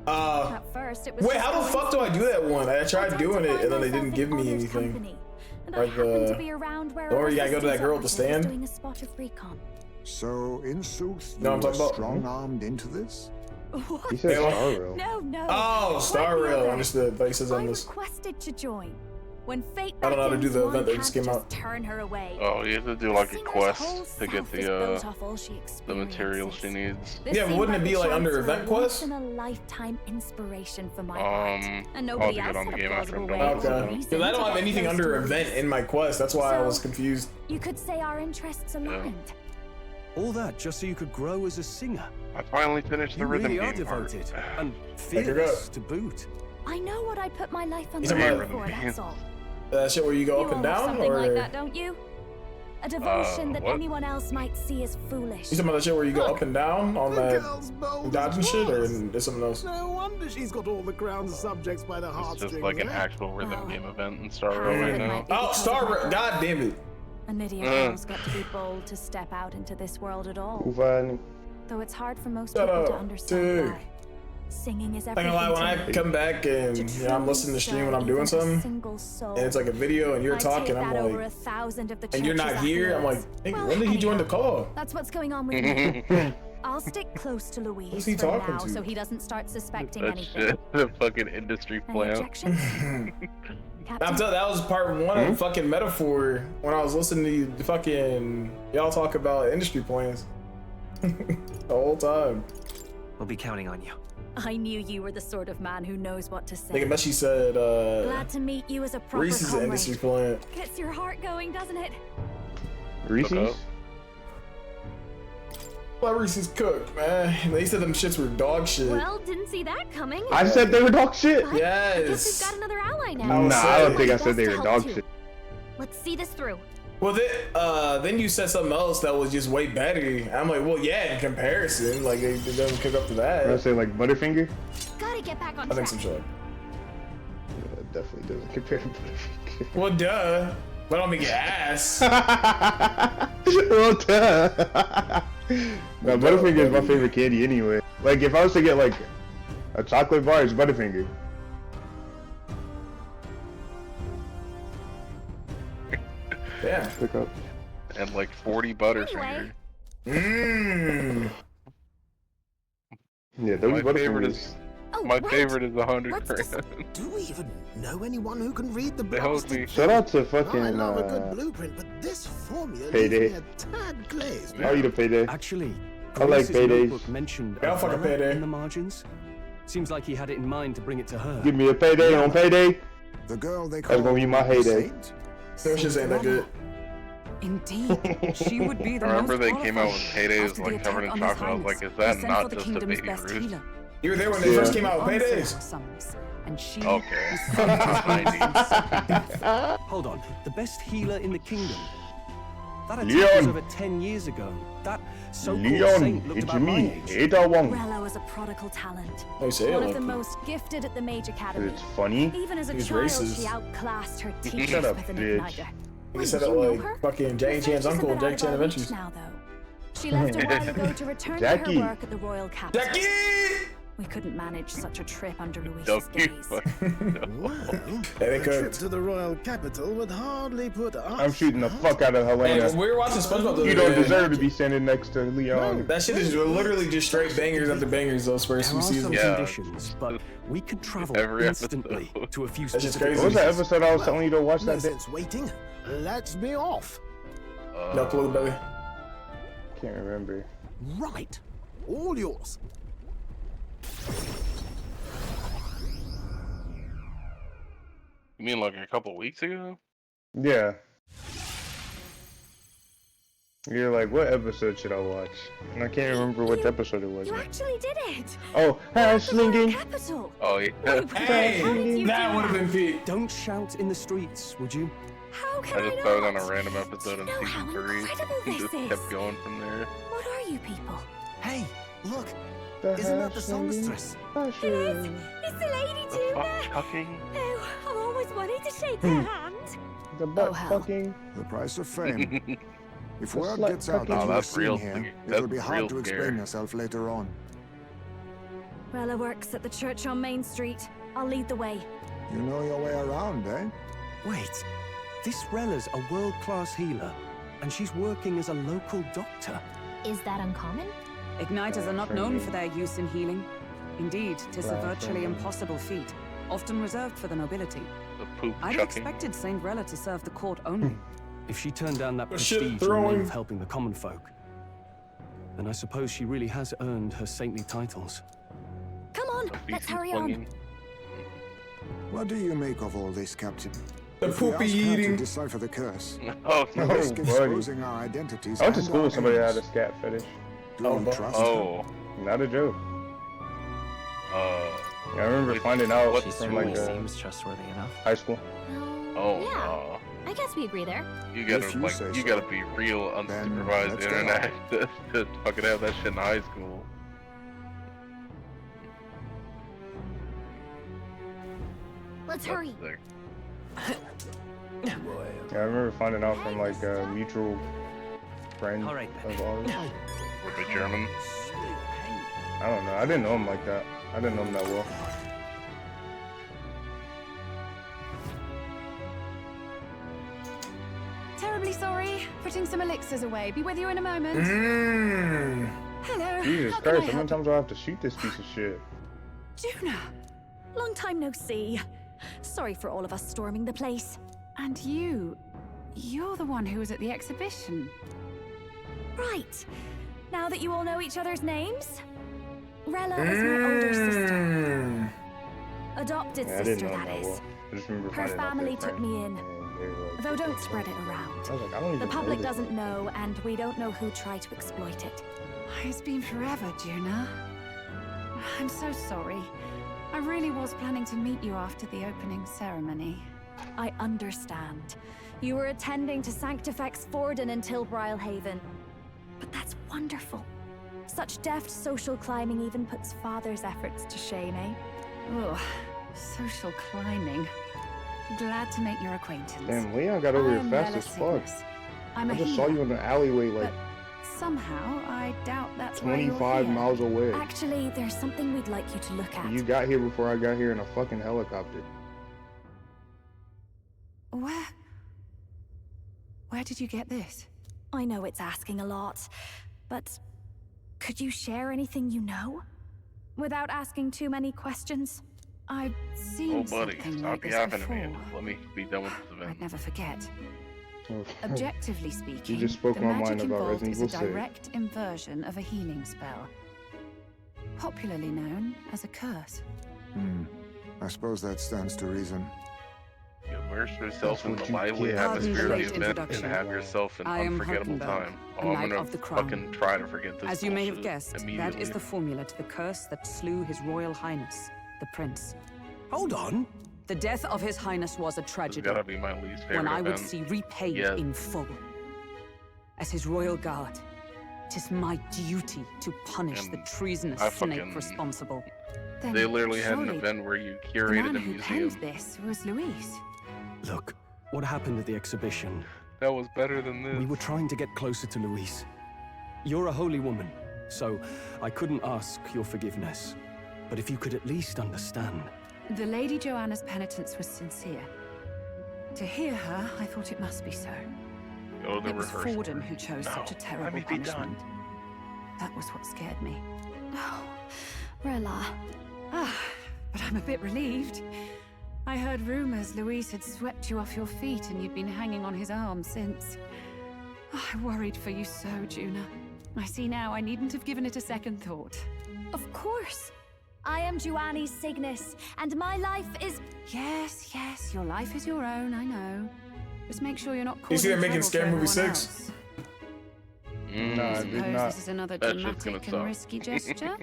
At first, it was wait, how the fuck do I do that one? I tried doing it and then they didn't give me anything. Like the or you gotta go to that girl at the stand. So, in sooth, No, you I'm were talking about strong-armed into this? What? He said Star Rail. No. Oh, Star Rail. Understood. But he says on this. I requested to join. When fate I don't know how to do the event that just came out. Turn her away. Oh, you have to do like a quest to get the materials she needs. Yeah, but wouldn't it be like under event quest? A lifetime inspiration for my and nobody else on the game after okay. Because I don't have anything under event in my quest. That's why I was confused. You could say our interests aligned. All that just so you could grow as a singer. I finally finished the rhythm game. You really are devoted and fearless to boot. I know what I put my life on the line for, that's all. That shit where you go up and down, something or like that, don't you? A devotion that anyone else might see as foolish. You talking about that shit where you go up and down on that dodging shit, or is something else? No wonder she's got all the crown's subjects by the heartstrings. It's just like an actual rhythm game event in Star Rail right now. Oh, Star Rail! God damn it! An idiot has got to be bold to step out into this world at all. Though it's hard for most people to understand why. Singing is everything. I'm gonna lie, when I come back and I'm listening to stream when I'm doing something, and it's like a video and you're talking, I'm like, and you're not here, I'm like, hey, when did he join the call? That's what's going on with me. I'll stick close to Louise Who's he for talking now, to? so he doesn't start suspecting That anything. shit, the fucking industry plan. I'm telling that was part one of the fucking metaphor when I was listening to you fucking y'all talk about industry plans the whole time. We'll be counting on you. I knew you were the sort of man who knows what to say. I think I bet she said glad to meet you as a proper Reese's comrade. industry plan. Gets your heart going, doesn't it? Reese's? Well, Reese's cooked, man. They said them shits were dog shit. Well, didn't see that coming. I said they were dog shit. But yes. I guess we've got another ally now. Nah, I don't think I said they were dog shit. Let's see this through. Well, then you said something else that was just way better. I'm like, well, yeah, in comparison, like it doesn't cook up to that. I say like Butterfinger. Gotta get back on track. I think some shit. Yeah, it definitely doesn't compare to Butterfinger. Well, duh. But I don't make it ass. Well, duh. No, Butterfinger is my favorite candy anyway. Like, if I was to get like a chocolate bar, it's Butterfinger. Yeah. Pick up. And like 40 Butterfinger. Mmm. Yeah, those Butterfingers. My favorite is 100 grand. Do we even know anyone who can read the They helped me. Shout out to fucking I love a good blueprint, but this formula Payday. leaves me a tad glazed. I'll eat a Payday. Actually, I like Grace's Paydays. notebook mentioned Yeah, I'll fucking umbrella Payday. in the margins. Seems like he had it in mind to bring it to her. Give me a Payday on Payday. The girl they call That's gonna be my heyday. Their shit ain't that good. Indeed, she would be the I remember most they came out with paydays after the like covered in attack on chocolate. I was His like, is Highness. that He sent not for the just a kingdom's baby best Ruth? healer. You were there when they first came out with Paydays. And she Okay. Hold on, the best healer in the kingdom. That attack Leon. was over 10 years ago. That so-called Leon, saint looked it's about my me, age. Ada Wong. Rello is a prodigal talent. They say it One of like the that. most gifted at the Mage Academy. It's funny. Even as a He's child, racist. she outclassed her Shut teachers up, with an bitch. igniter. He said it You know like her? fucking Jackie Chan's uncle in Jackie Chan Adventures. Now, though. She left a while ago to return to Jackie. her work at the royal capital. Jackie! We couldn't manage such a trip under Louise's Jackie. gaze. Well, they a trip could. to the royal capital would hardly put us. I'm shooting the fuck out of Hey, Helena. we were watching SpongeBob the You other don't day. deserve to be standing next to Leon. That shit is literally just straight bangers after bangers those first There few are some seasons. Yeah. conditions, but we could travel Every instantly episode. to a few That's just specific crazy. What was that places. episode I was telling you to watch No that day? sense waiting. Let's be off. No clue, baby. Can't remember. Right. All yours. You mean like a couple weeks ago? Yeah. You're like, what episode should I watch? And I can't remember what episode it was. You actually did it! Oh, slinging. Capital! Oh yeah. Hey, How did you that do would have been peak. Don't shout in the streets, would you? How can I I just not? started on a random episode in You know how season 3 incredible and this just is. kept going from there. What are you people? Hey, look. Isn't that the songstress? It is! It's the Lady The Tuna! fuck chucking? Oh, I've always wanted to shake her hand. The Oh, butt hell. fucking. The price of fame. If The word slut gets out cucking. that Oh, you're that's seen real here, scary. it will That's be hard real to explain scary. yourself later on. Rella works at the church on Main Street. I'll lead the way. You know your way around, eh? Wait, this Rella's a world-class healer, and she's working as a local doctor. Is that uncommon? Igniters are not known for their use in healing. Indeed, 'tis a virtually impossible feat, often reserved for the nobility. The poop I'd chucking. expected Saint Rella to serve the court only. If she turned down that Shit prestige in the throwing. name of helping the common folk, then I suppose she really has earned her saintly titles. Come on, The let's feces hurry flinging. on. What do you make of all this, Captain? The If we poopy ask her eating. to decipher the curse, Oh, we Oh, risk buddy. exposing our identities. I went to and school our with somebody that had a enemies. scat fetish. Do you but- trust her? oh. Not a joke. Uh. Yeah, I remember Wait, finding out what from school? like Seems trustworthy enough. high school. Oh. Yeah. I guess we agree there. You gotta If you like, say you so. gotta be real Then unsupervised let's go. internet to fucking have that shit in high school. Let's hurry. There. Yeah, I remember finding out from like a mutual friend All right, of ours. With the German. I don't know. I didn't know him like that. I didn't know him that well. Terribly sorry. Putting some elixirs away. Be with you in a moment. Mmm. Hello. Jesus How can I Christ, how many help? times do I have to shoot this piece of shit? Juna. Long time no see. Sorry for all of us storming the place. And you're the one who was at the exhibition. Right. Now that you all know each other's names, Rella is my older sister. Mmm. Adopted Yeah, I didn't sister, know him that that is. well. I just remember Her finding out family they're took friends, me in. and they were, like, Though don't best spread it friends. around. I was like, I don't even The know public this doesn't know, and we don't know who tried to exploit it. It's been forever, Juna. I'm so sorry. I really was planning to meet you after the opening ceremony. I understand. You were attending to Sanctifex Forden in Tilbrile Haven. But that's wonderful. Such deft social climbing even puts father's efforts to shame, eh? Oh, social climbing. Glad to make your acquaintance. Damn, Leon got over I here am fast Rella as fuck. Cygnus. I'm a I just saw you healer, in the alleyway like but somehow I doubt that's why you're 25 here. miles away. Actually, there's something we'd like you to look at. You got here before I got here in a fucking helicopter. Where did you get this? I know it's asking a lot, but could you share anything you know? Without asking too many questions? I've seen Oh, buddy, something stop like this yapping before. to me. Let me be done with this I'd event. never forget. Objectively speaking, just spoke the my magic mind about involved Resident is a Evil 6. direct inversion of a healing spell, popularly known as a curse. I suppose that stands to reason. You immerse yourself That's in what the you lively get. Pardon the atmosphere of late the event and introduction. have yourself an I am unforgettable Harkenberg, time. a Oh, I'm knight gonna of the crown. fucking try to forget this As you may have bullshit guessed, that immediately. is the formula to the curse that slew His Royal Highness, the Prince. Hold on. The death of His Highness was a It's tragedy, gotta be my least favorite one I would event. see repaid Yeah. in full. As His Royal Guard, 'tis my duty to punish the And treasonous I snake fucking- responsible. Then They literally had an surely event where you the curated man a who museum. penned this was Louise. Look, what happened at the exhibition? That was better than this. We were trying to get closer to Louise. You're a holy woman, so I couldn't ask your forgiveness. But if you could at least understand. The Lady Joanna's penitence was sincere. To hear her, I thought it must be so. Go to the It was rehearsal. Forden who chose such a No, terrible let me be done. punishment. That was what scared me. Oh, Rella. But I'm a bit relieved. I heard rumors Louise had swept you off your feet and you'd been hanging on his arm since. I worried for you so, Juna. I see now I needn't have given it a second thought. Of course. I am Juani Cygnus, and my life is... Yes, your life is your own, I know. Just make sure you're not You see causing they're making trouble Scary for Movie anyone 6? else. Nah, I I did suppose not. this is another That shit's gonna dramatic suck. and risky gesture?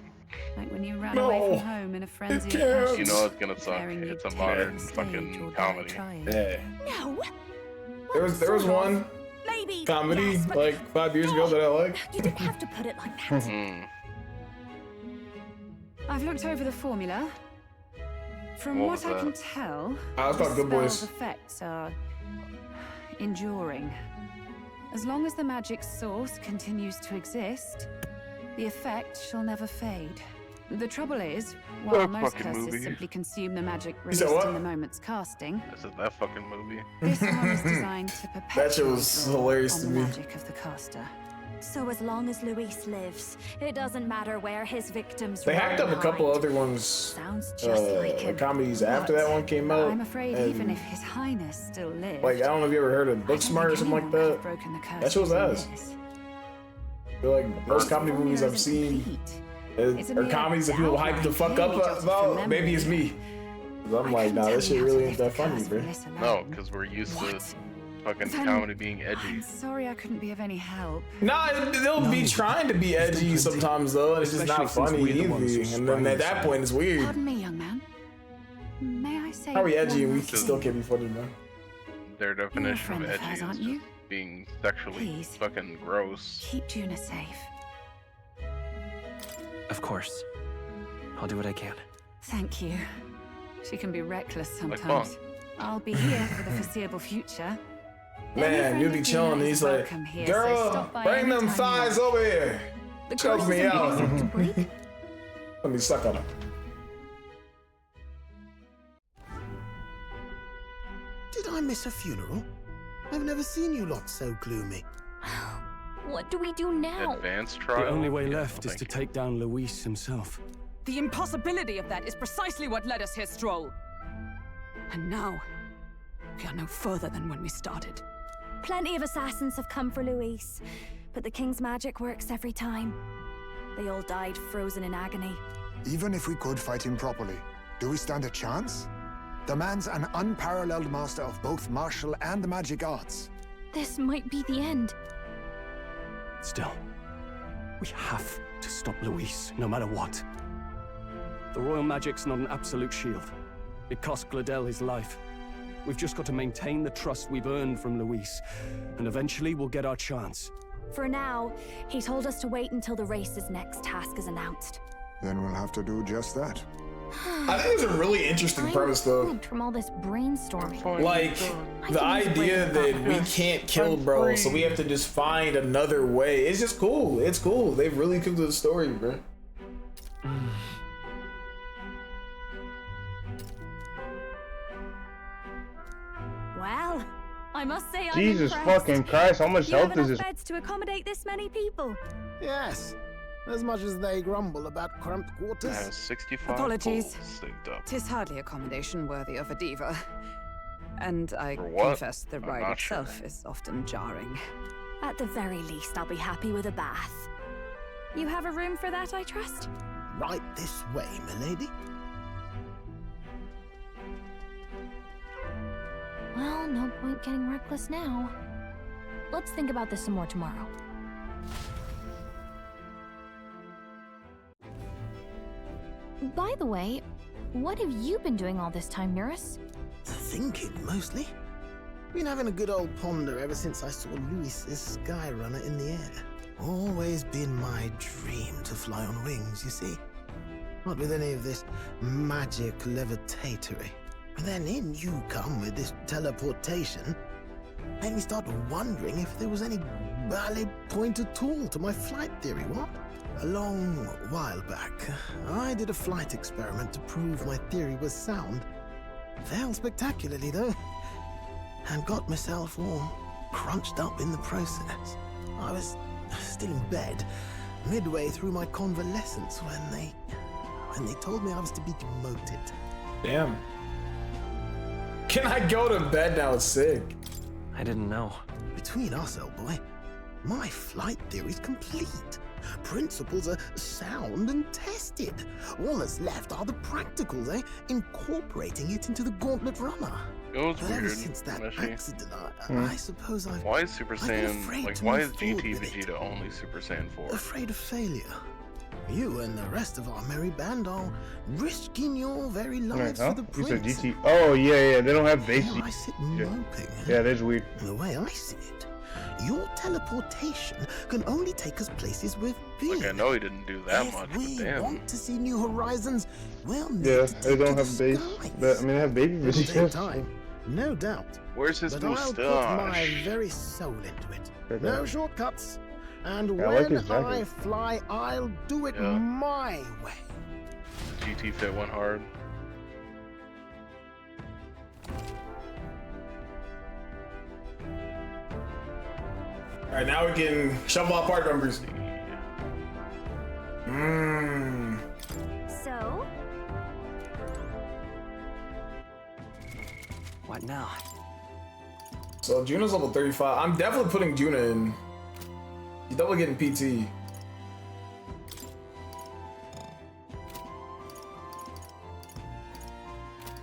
Like when you ran No, away from home in a frenzy of can't. passion, You know it's gonna suck. declaring It's a you'd modern take the fucking stage or die comedy. trying. Yeah. No! There was Sort of. one Maybe. comedy yes, but like 5 years ago that I liked. you didn't have to put it like that. Mm. I've looked over the formula. From What what was I can that? tell, It's called the Good Boys. spell's effects are enduring. As long as the magic source continues to exist, the effect shall never fade. The trouble is, while That most fucking curses movie. simply consume the magic said released what? in the moment's casting, Is it that fucking movie? this one is designed to That shit perpetually was draw hilarious on to the me. magic of the caster. So as long as Luis lives, it doesn't matter where his victims They hacked run up a couple hide. other ones, Sounds just like him. comedies after that one came out. I'm afraid and, even if His Highness still lived, like, I don't know if you ever heard of I don't Booksmart or think something like anyone could that. have broken the curse That shit was using ass. this. They're like most comedy movies I've seen are comedies that people hype the fuck up about. Maybe it's me. 'Cause I'm like, nah, this shit really ain't that funny, bro. No, because we're used to fucking comedy being edgy. I'm sorry I couldn't be of any help. Nah, they'll be trying to be edgy sometimes though, and it's just not Especially since funny we're the ones who either. And then sprang at this that on. point, it's weird. Pardon me, young man. May I say How are we edgy and one we last still thing? can't be funny, man? Their definition friend of of edgy hers, is aren't just you? being sexually Please. fucking gross. Keep Juna safe. Of course. I'll do what I can. Thank you. She can be reckless Like sometimes. I'll be here for the foreseeable future. Man, you'll be chilling and he's like, girl, bring them thighs over here. Choke me out. Let me suck on them. Did I miss a funeral? I've never seen you lot so gloomy. What do we do now? Advanced trial? The only way Yeah, left is thank to you. take down Luis himself. The impossibility of that is precisely what led us here, Stroll. And now, we are no further than when we started. Plenty of assassins have come for Luis, but the king's magic works every time. They all died frozen in agony. Even if we could fight him properly, do we stand a chance? The man's an unparalleled master of both martial and magic arts. This might be the end. Still, we have to stop Luis, no matter what. The royal magic's not an absolute shield. It cost Gladel his life. We've just got to maintain the trust we've earned from Luis, and eventually we'll get our chance. For now, he told us to wait until the race's next task is announced. Then we'll have to do just that. I think it's a really interesting premise though. I'm from all this brainstorming. Like, the idea that we can't kill bro, so we have to just find another way. It's just cool. It's cool. They've really cooked the story, bro. Well, I must say I'm Jesus impressed. fucking Christ, how much You have health is enough this? beds to accommodate this many people. Yes, as much as they grumble about cramped I quarters. have 65 Apologies. pulls saved up. Tis hardly accommodation worthy of a diva. And I For what? confess the I'm ride not itself sure. is often jarring. At the very least, I'll be happy with a bath. You have a room for that, I trust? Right this way, milady. Well, no point getting reckless now. Let's think about this some more tomorrow. By the way, what have you been doing all this time, Nurse? Thinking, mostly. Been having a good old ponder ever since I saw Luis's Skyrunner in the air. Always been my dream to fly on wings, you see. Not with any of this magic levitatory. And then in you come with this teleportation. Made me start wondering if there was any valid point at all to my flight theory, what? A long while back, I did a flight experiment to prove my theory was sound. Failed spectacularly, though, and got myself all crunched up in the process. I was still in bed, midway through my convalescence, when they told me I was to be demoted. Damn. Can I go to bed now? It's sick. I didn't know. Between us, old boy, my flight theory's complete. Principles are sound and tested. All that's left are the practicals, eh? Incorporating it into the Gauntlet Runner. It was But ever weird, since that Meshy. accident, I suppose I've Why is Super I've been Saiyan, afraid like, to why move is forward GT with it. Vegeta only Super Saiyan 4? afraid of failure. You and the rest of our merry band are risking your very lives Huh? for the You said prince. GT. Oh yeah, they don't have base. Here I sit Yeah. moping. Yeah, that's weird. The way I see it, your teleportation can only take us places we've been. Like, I know he didn't do that If much, but we damn. want to see new horizons, we'll need Yeah, to they take don't to have the base. skies. But I mean, they have baby It'll take Vegeta. time, no doubt. Where's his But I'll put my moustache? very soul into it. Okay. No shortcuts. And Yeah, I like when his jacket. I fly, I'll do it Yeah. my way. GT Fit went hard. All right, now we can shuffle out part numbers. So? What now? So Juna's level 35. I'm definitely putting Juna in. He's definitely getting PT.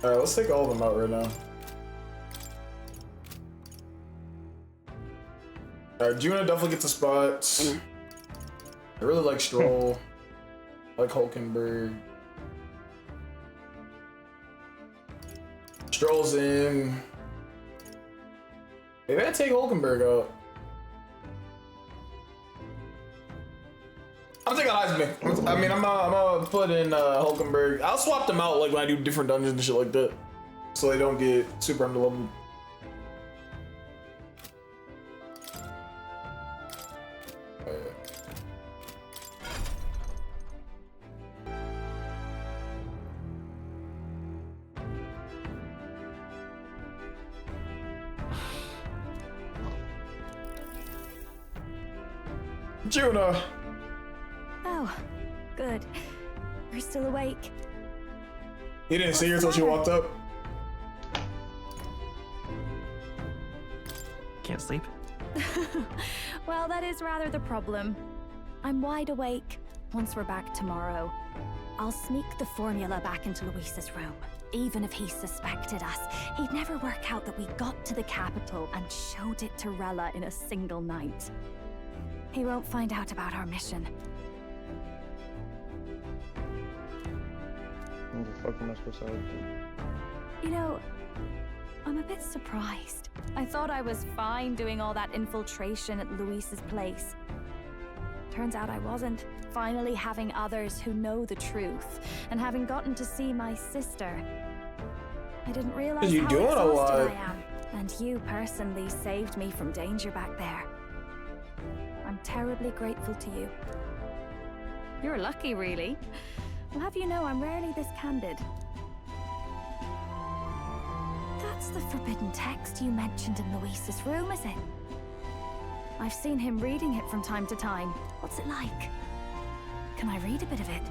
All right, let's take all of them out right now. All right, Juna definitely gets a spot. I really like Stroll. I like Hulkenberg. Stroll's in. Maybe I take Hulkenberg out. I'm taking Heisman. I mean, I'm gonna put in Hulkenberg. I'll swap them out like when I do different dungeons and shit like that, so they don't get super underleveled. Juna. Oh, good. You're still awake. You didn't see her until she walked up. Can't sleep? Well, that is rather the problem. I'm wide awake. Once we're back tomorrow, I'll sneak the formula back into Luis's room. Even if he suspected us, he'd never work out that we got to the capital and showed it to Rella in a single night. He won't find out about our mission. What the fuck am I supposed to do? You know, I'm a bit surprised. I thought I was fine doing all that infiltration at Luis's place. Turns out I wasn't. Finally having others who know the truth, and having gotten to see my sister. I didn't realize how exhausted I am. And you personally saved me from danger back there. I'm terribly grateful to you. You're lucky, really. I'll have you know I'm rarely this candid. That's the forbidden text you mentioned in Luis's room, is it? I've seen him reading it from time to time. What's it like? Can I read a bit of it?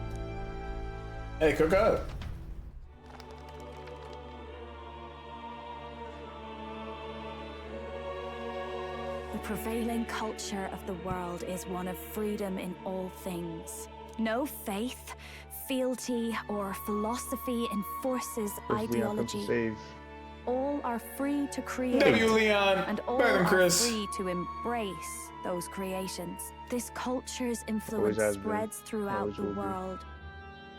Hey, cook up. The prevailing culture of the world is one of freedom in all things. No faith, fealty, or philosophy enforces ideology. All are free to create, Leon. and all are free to embrace those creations. This culture's influence spreads throughout the world.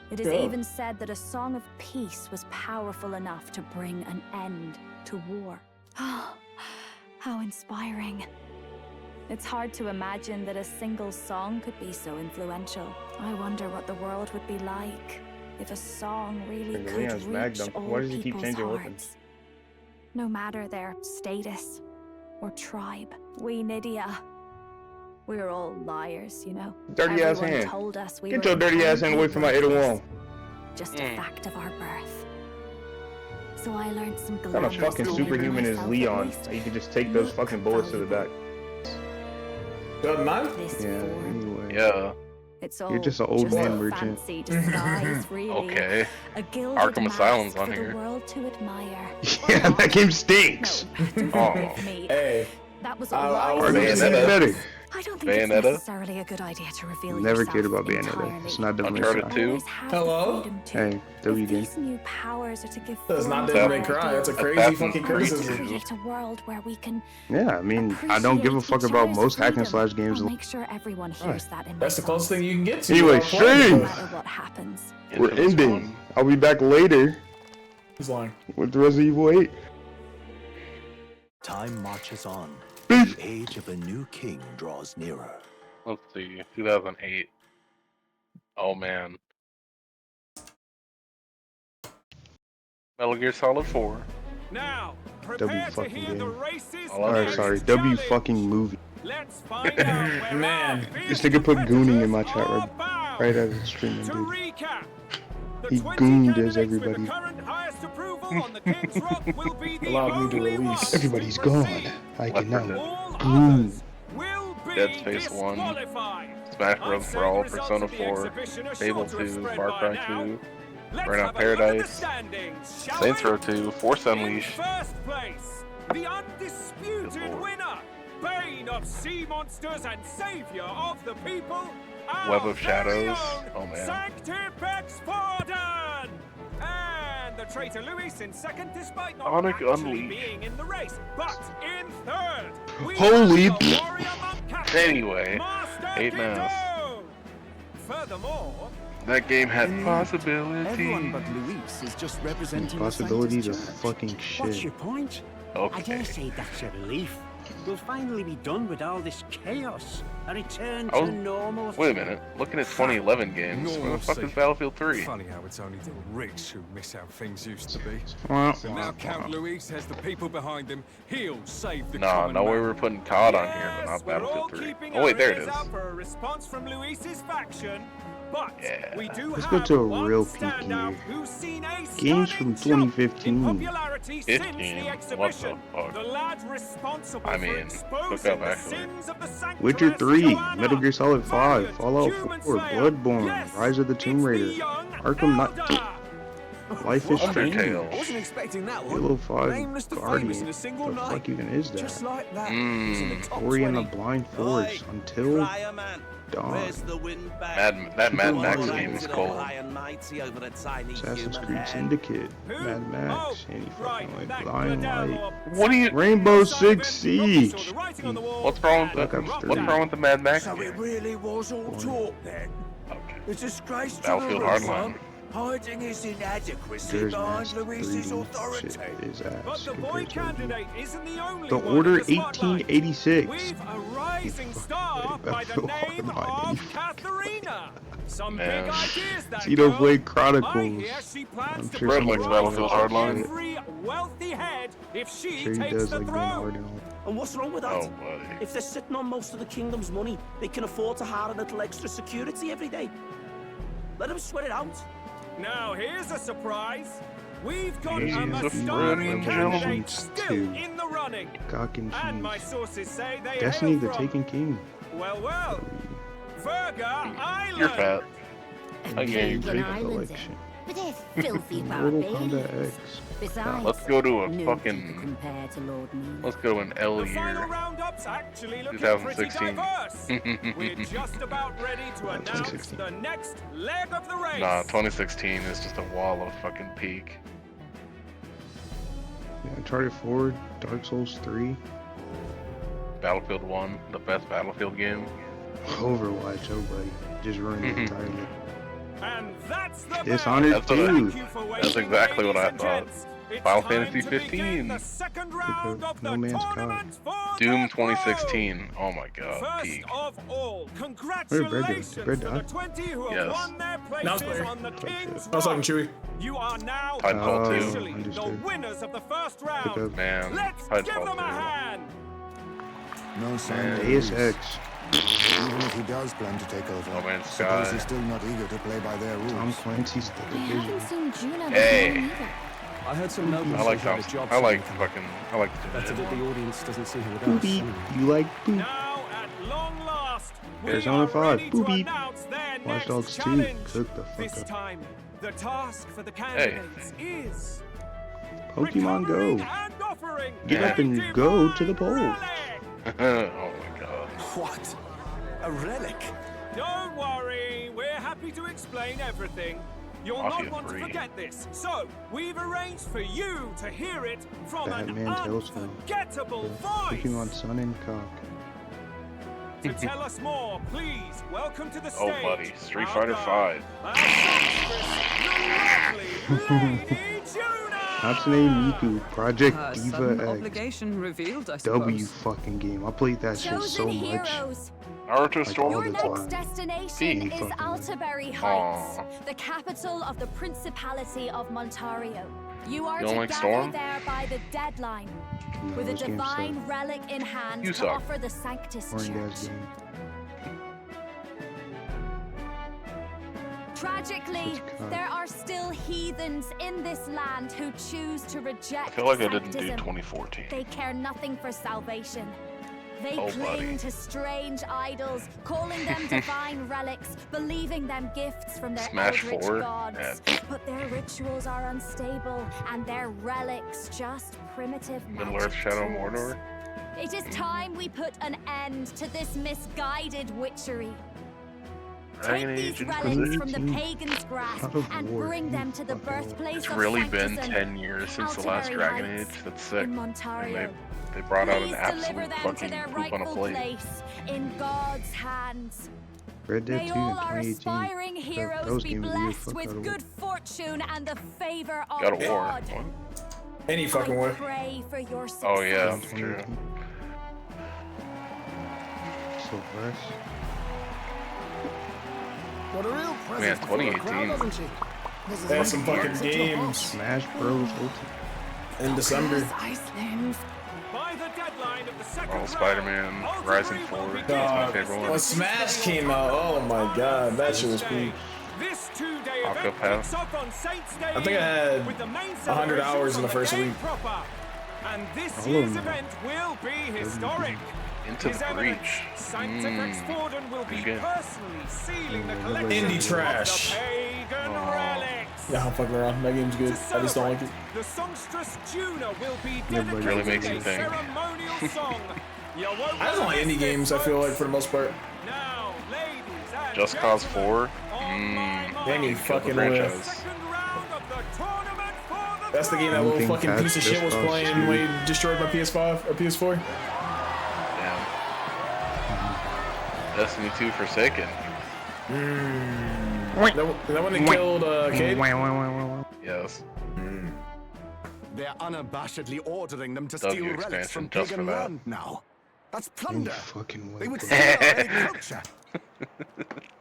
It is even said that a song of peace was powerful enough to bring an end to war. How inspiring. It's hard to imagine that a single song could be so influential. I wonder what the world would be like if a song really could reach all people's hearts. No matter their status or tribe. We Nydia, we're all liars, you know. Dirty ass hand. Told us we Get your dirty ass hand away from my Ada. Just a fact of our birth. So I learned some What kind of fucking superhuman is Leon? You can just take those fucking bullets to the back. Good man? Yeah, anyway. Yeah. It's all You're just an old man merchant. fancy disguise, really. Okay. A gilded Arkham Asylum's mask on for here. the world to admire. Yeah, that game stinks. No, Oh. forgive me. Hey. That was I all was Bayonetta. I don't think it's necessarily a good idea to reveal Never yourself cared about Bayonetta. entirely. It's not Devil May Uncharted Cry. 2. Always have the Hello? freedom to. Hey, W If game. these new powers are to give That's not form to Devil May May our Cry. That's a ideals, crazy Assassin's fucking Creed. criticism. create a world where we can Yeah, I mean, I don't give a fuck appreciate about each most hack and other's slash freedom. games. I'll make sure everyone hears that in That's the my closest songs. thing you can get to. Anyway, without playing stream. No it. matter what happens. We're ending. I'll be back later He's lying. with Resident Evil 8. Time marches on. Beef. The age of a new king draws nearer. Let's see. 2008. Oh man. Metal Gear Solid 4. Now, W prepare to fucking hear the game. races. Alright, sorry. W fucking movie. Let's find out where Man. our This nigga put Goonie in my chat are right as it's streaming, To dude. recap, the He gooned as everybody. Allowed me to release. Everybody's gone. I can now goon. Dead Space 1, Smash Bros. Brawl, Persona 4, Fable 2, Far Cry 2, Burnout Paradise, Saints Row 2, Force Unleashed. First place, the undisputed winner, Bane of Sea Monsters and Savior of the People, Web of Shadows. Oh man. Sanctifex Pardon! And the traitor Luis in second, despite not Onyx actually Unleashed. being in the race. But in third, we Holy have the warrior monk captain, Anyway, Master 8 mouse. Guido. Furthermore, That game had possibilities. Everyone but Luis is just representing Possibilities the of Sanctus Church. fucking What's shit. your point? I Okay. dare say that's a relief. We'll finally be done with all this chaos. A return Oh, to normal. wait a minute. Looking at 2011 games, where the fuck is Battlefield 3? Funny how it's only the rich who miss how things used to be. Wah, So now Count Luis has the people behind him. He'll save the Nah, common no way man. we're putting COD on here, but not we're all Battlefield 3. keeping Oh wait, our there it ears is. out for a response from Luis's faction. But Yeah. we do Let's have go to a one real peek standout here. who's seen a Games from stunning jump in 2015. popularity since 15? the What exhibition. the fuck? The lad responsible I for mean, exposing look up the actually. sins of the sanctuary Witcher 3, Joanna, Metal Gear Solid 5, Valiant, Fallout Human 4, Slayer, Bloodborne, yes, Rise of the Tomb it's the Raider, young Arkham Knight, Elder. Life is Strange, Undertale. Wasn't expecting that one. Halo 5, Nameless to Guardian. famous in a single The night. fuck even is Just that? like that. It's in the top Ori and the 20. Blind Forest, Until Dawn, That Mad Max game is cold. Assassin's Creed Syndicate, Mad Max, any fucking like Blind Light, What are you? Rainbow Six Siege, What's wrong with Black Ops the? 3. What's wrong with the Mad Max So game? it really was all talk then. Okay. It's a disgrace to the Battlefield rule, Hardline. hiding his inadequacy There's behind Mass Luis's 3D authority. shit is But ass the boy compared to candidate isn't the only The one Order in the spotlight. 1886. We've a rising star by the Battlefield name Hardline. of Katharina. Some Man. big ideas that Xenoblade girl. Chronicles. I hear she plans I'm to sure Brett bring likes somebody Battlefield rise Hardline. every wealthy head if she Sure he takes does the like being hard throne. and all. And what's wrong with that? Oh buddy. If they're sitting on most of the kingdom's money, they can afford to hire a little extra security every day. Let them sweat it out. Now here's a surprise. We've got He's a a Mastari friend candidate of still two. in the running. Cock and And my cheese. sources say they Destiny, hail the from, Taken King. well, Verga Island. You're fat. I Game game. Collection. But they're filthy Mortal barbarians. Kombat X. Besides, Let's go to a no fucking. people compare to Lord Nina. Let's go to an L The final year. roundup's actually looking 2016. pretty diverse. We're just about ready to announce 2016. the next leg of the race. Nah, 2016 is just a wall of fucking peak. Yeah, Uncharted 4, Dark Souls 3, Battlefield 1, the best Battlefield game. Overwatch, oh buddy. Just ruined it entirely. And that's the Dishonored That's what 2. Thank you for That's waiting, exactly what I ladies and thought. gents. It's Final time Fantasy to begin 15. the second round of No the Man's tournament for Doom the 2016. Oh my god, First peak. of all, Where congratulations did to Brad the die? 20 who have Yes. won their No, I was places playing. on the King's I was talking Row. Chewy. You are now Titanfall 2. officially the Understood. winners of the first Pick round. up Man, Let's give Titanfall them a 2. hand. No sign Man. of Deus Luis. Ex. Even if he does plan to take over, No Man's suppose Sky. he's still not eager to play by their Tom rules. Clancy's The I haven't Division. seen Juna Hey. before either. I heard some nobles I like say had Tom. a job I like somewhere. fucking. I like the Better Division. that the audience doesn't see who it is. Booby. You like Boop. Now, at long last, we Arizona are 5, ready to booby. announce their Watch next Dogs 2. challenge. Cook the fuck This up. time, the task for the candidates is Pokemon recovering Go. and offering Get up a and go to the divine polls. relic. Oh my god. What? A relic? Don't worry, we're happy to explain everything. You'll Mafia not want 3. to forget this. So, we've arranged for you to hear it from Batman an Tailspin. unforgettable voice. Pokemon Sun and Cock. To tell us more, please welcome to the Oh stage. buddy, Street our Fighter guide, 5. our songstress, the lovely Lady Juna. Hatsune Miku, Project Sudden Diva X. obligation revealed, I suppose. W fucking game. I played that shit so Chosen much. heroes. Naruto Like Storm. Your the next time. destination Peak. is Fucking- Alterberry Heights, the capital of the Principality of Montario. You are You to don't like gather Storm? there by the deadline, No, with a those games divine suck. relic in hand You to suck. offer the Sanctus Boring ass Church. game. Tragically, there are still heathens in this land who choose to reject I feel like I didn't do sanctism. 2014. They care nothing for salvation. They Oh, cling buddy. to strange idols, calling them divine relics, believing them gifts from their Smash eldritch 4? gods. Yeah. But their rituals are unstable, and their relics just primitive Middle magic Earth Shadow tools. Mordor? It is time we put an end to this misguided witchery. Dragon Take Age these relics from the Inquisition? pagan's grasp God of and War. bring them to the birthplace It's of really been sanctism. 10 years since the last Altamary Dragon Heights Age. That's sick. in And Ontario. they brought out an Please absolute deliver them to fucking their poop on a rightful plate. place in God's hands. Red Dead 2 May in all our 2018. aspiring That heroes was be game of the year. blessed Fuck God with of good fortune and the favor of God of War. God. What? Any fucking I way. pray for your success. Oh yeah, that's true. So fresh. What a real Man, present for a crowd, 2018. doesn't she? This is They had like some a fucking answer to a games Smash Bros. Ultimate. in December. Iceland. By the deadline of the second Oh, round, Spider-Man, Rising 4. That's my favorite one. When Smash came out, oh my god, that shit was cool. This two-day event Octopath. kicks off on Saints Day I think I had with the main 100 hours in the first game week. proper. And this Oh, year's no. event will be historic. Into His the Eminence, Breach. Sanctifex Forden will be Good game. personally sealing the Indie collection trash. of the pagan Oh. relics. Yeah, I'm fucking around. That game's good. To I just don't like celebrate, it. the songstress Juna will be Yeah, but it really dedicating makes you a think. ceremonial song. You won't I just don't like wanna indie miss games, this, I feel like, folks. for the most part. Now, ladies and Just Cause gentlemen, 4? on my Mmm. mark, Any Kill the fucking way. franchise. second round of the tournament for the That's the game that I don't little think fucking that's piece of shit Just was Cause playing 2. when he destroyed my PS5 or PS4. Damn. Destiny 2 Forsaken. That one that killed Cade? Yes. They're unabashedly ordering them to W steal relics expansion from just for pagan that. land now. That's plunder. Fucking way. They would bro. steal our very culture.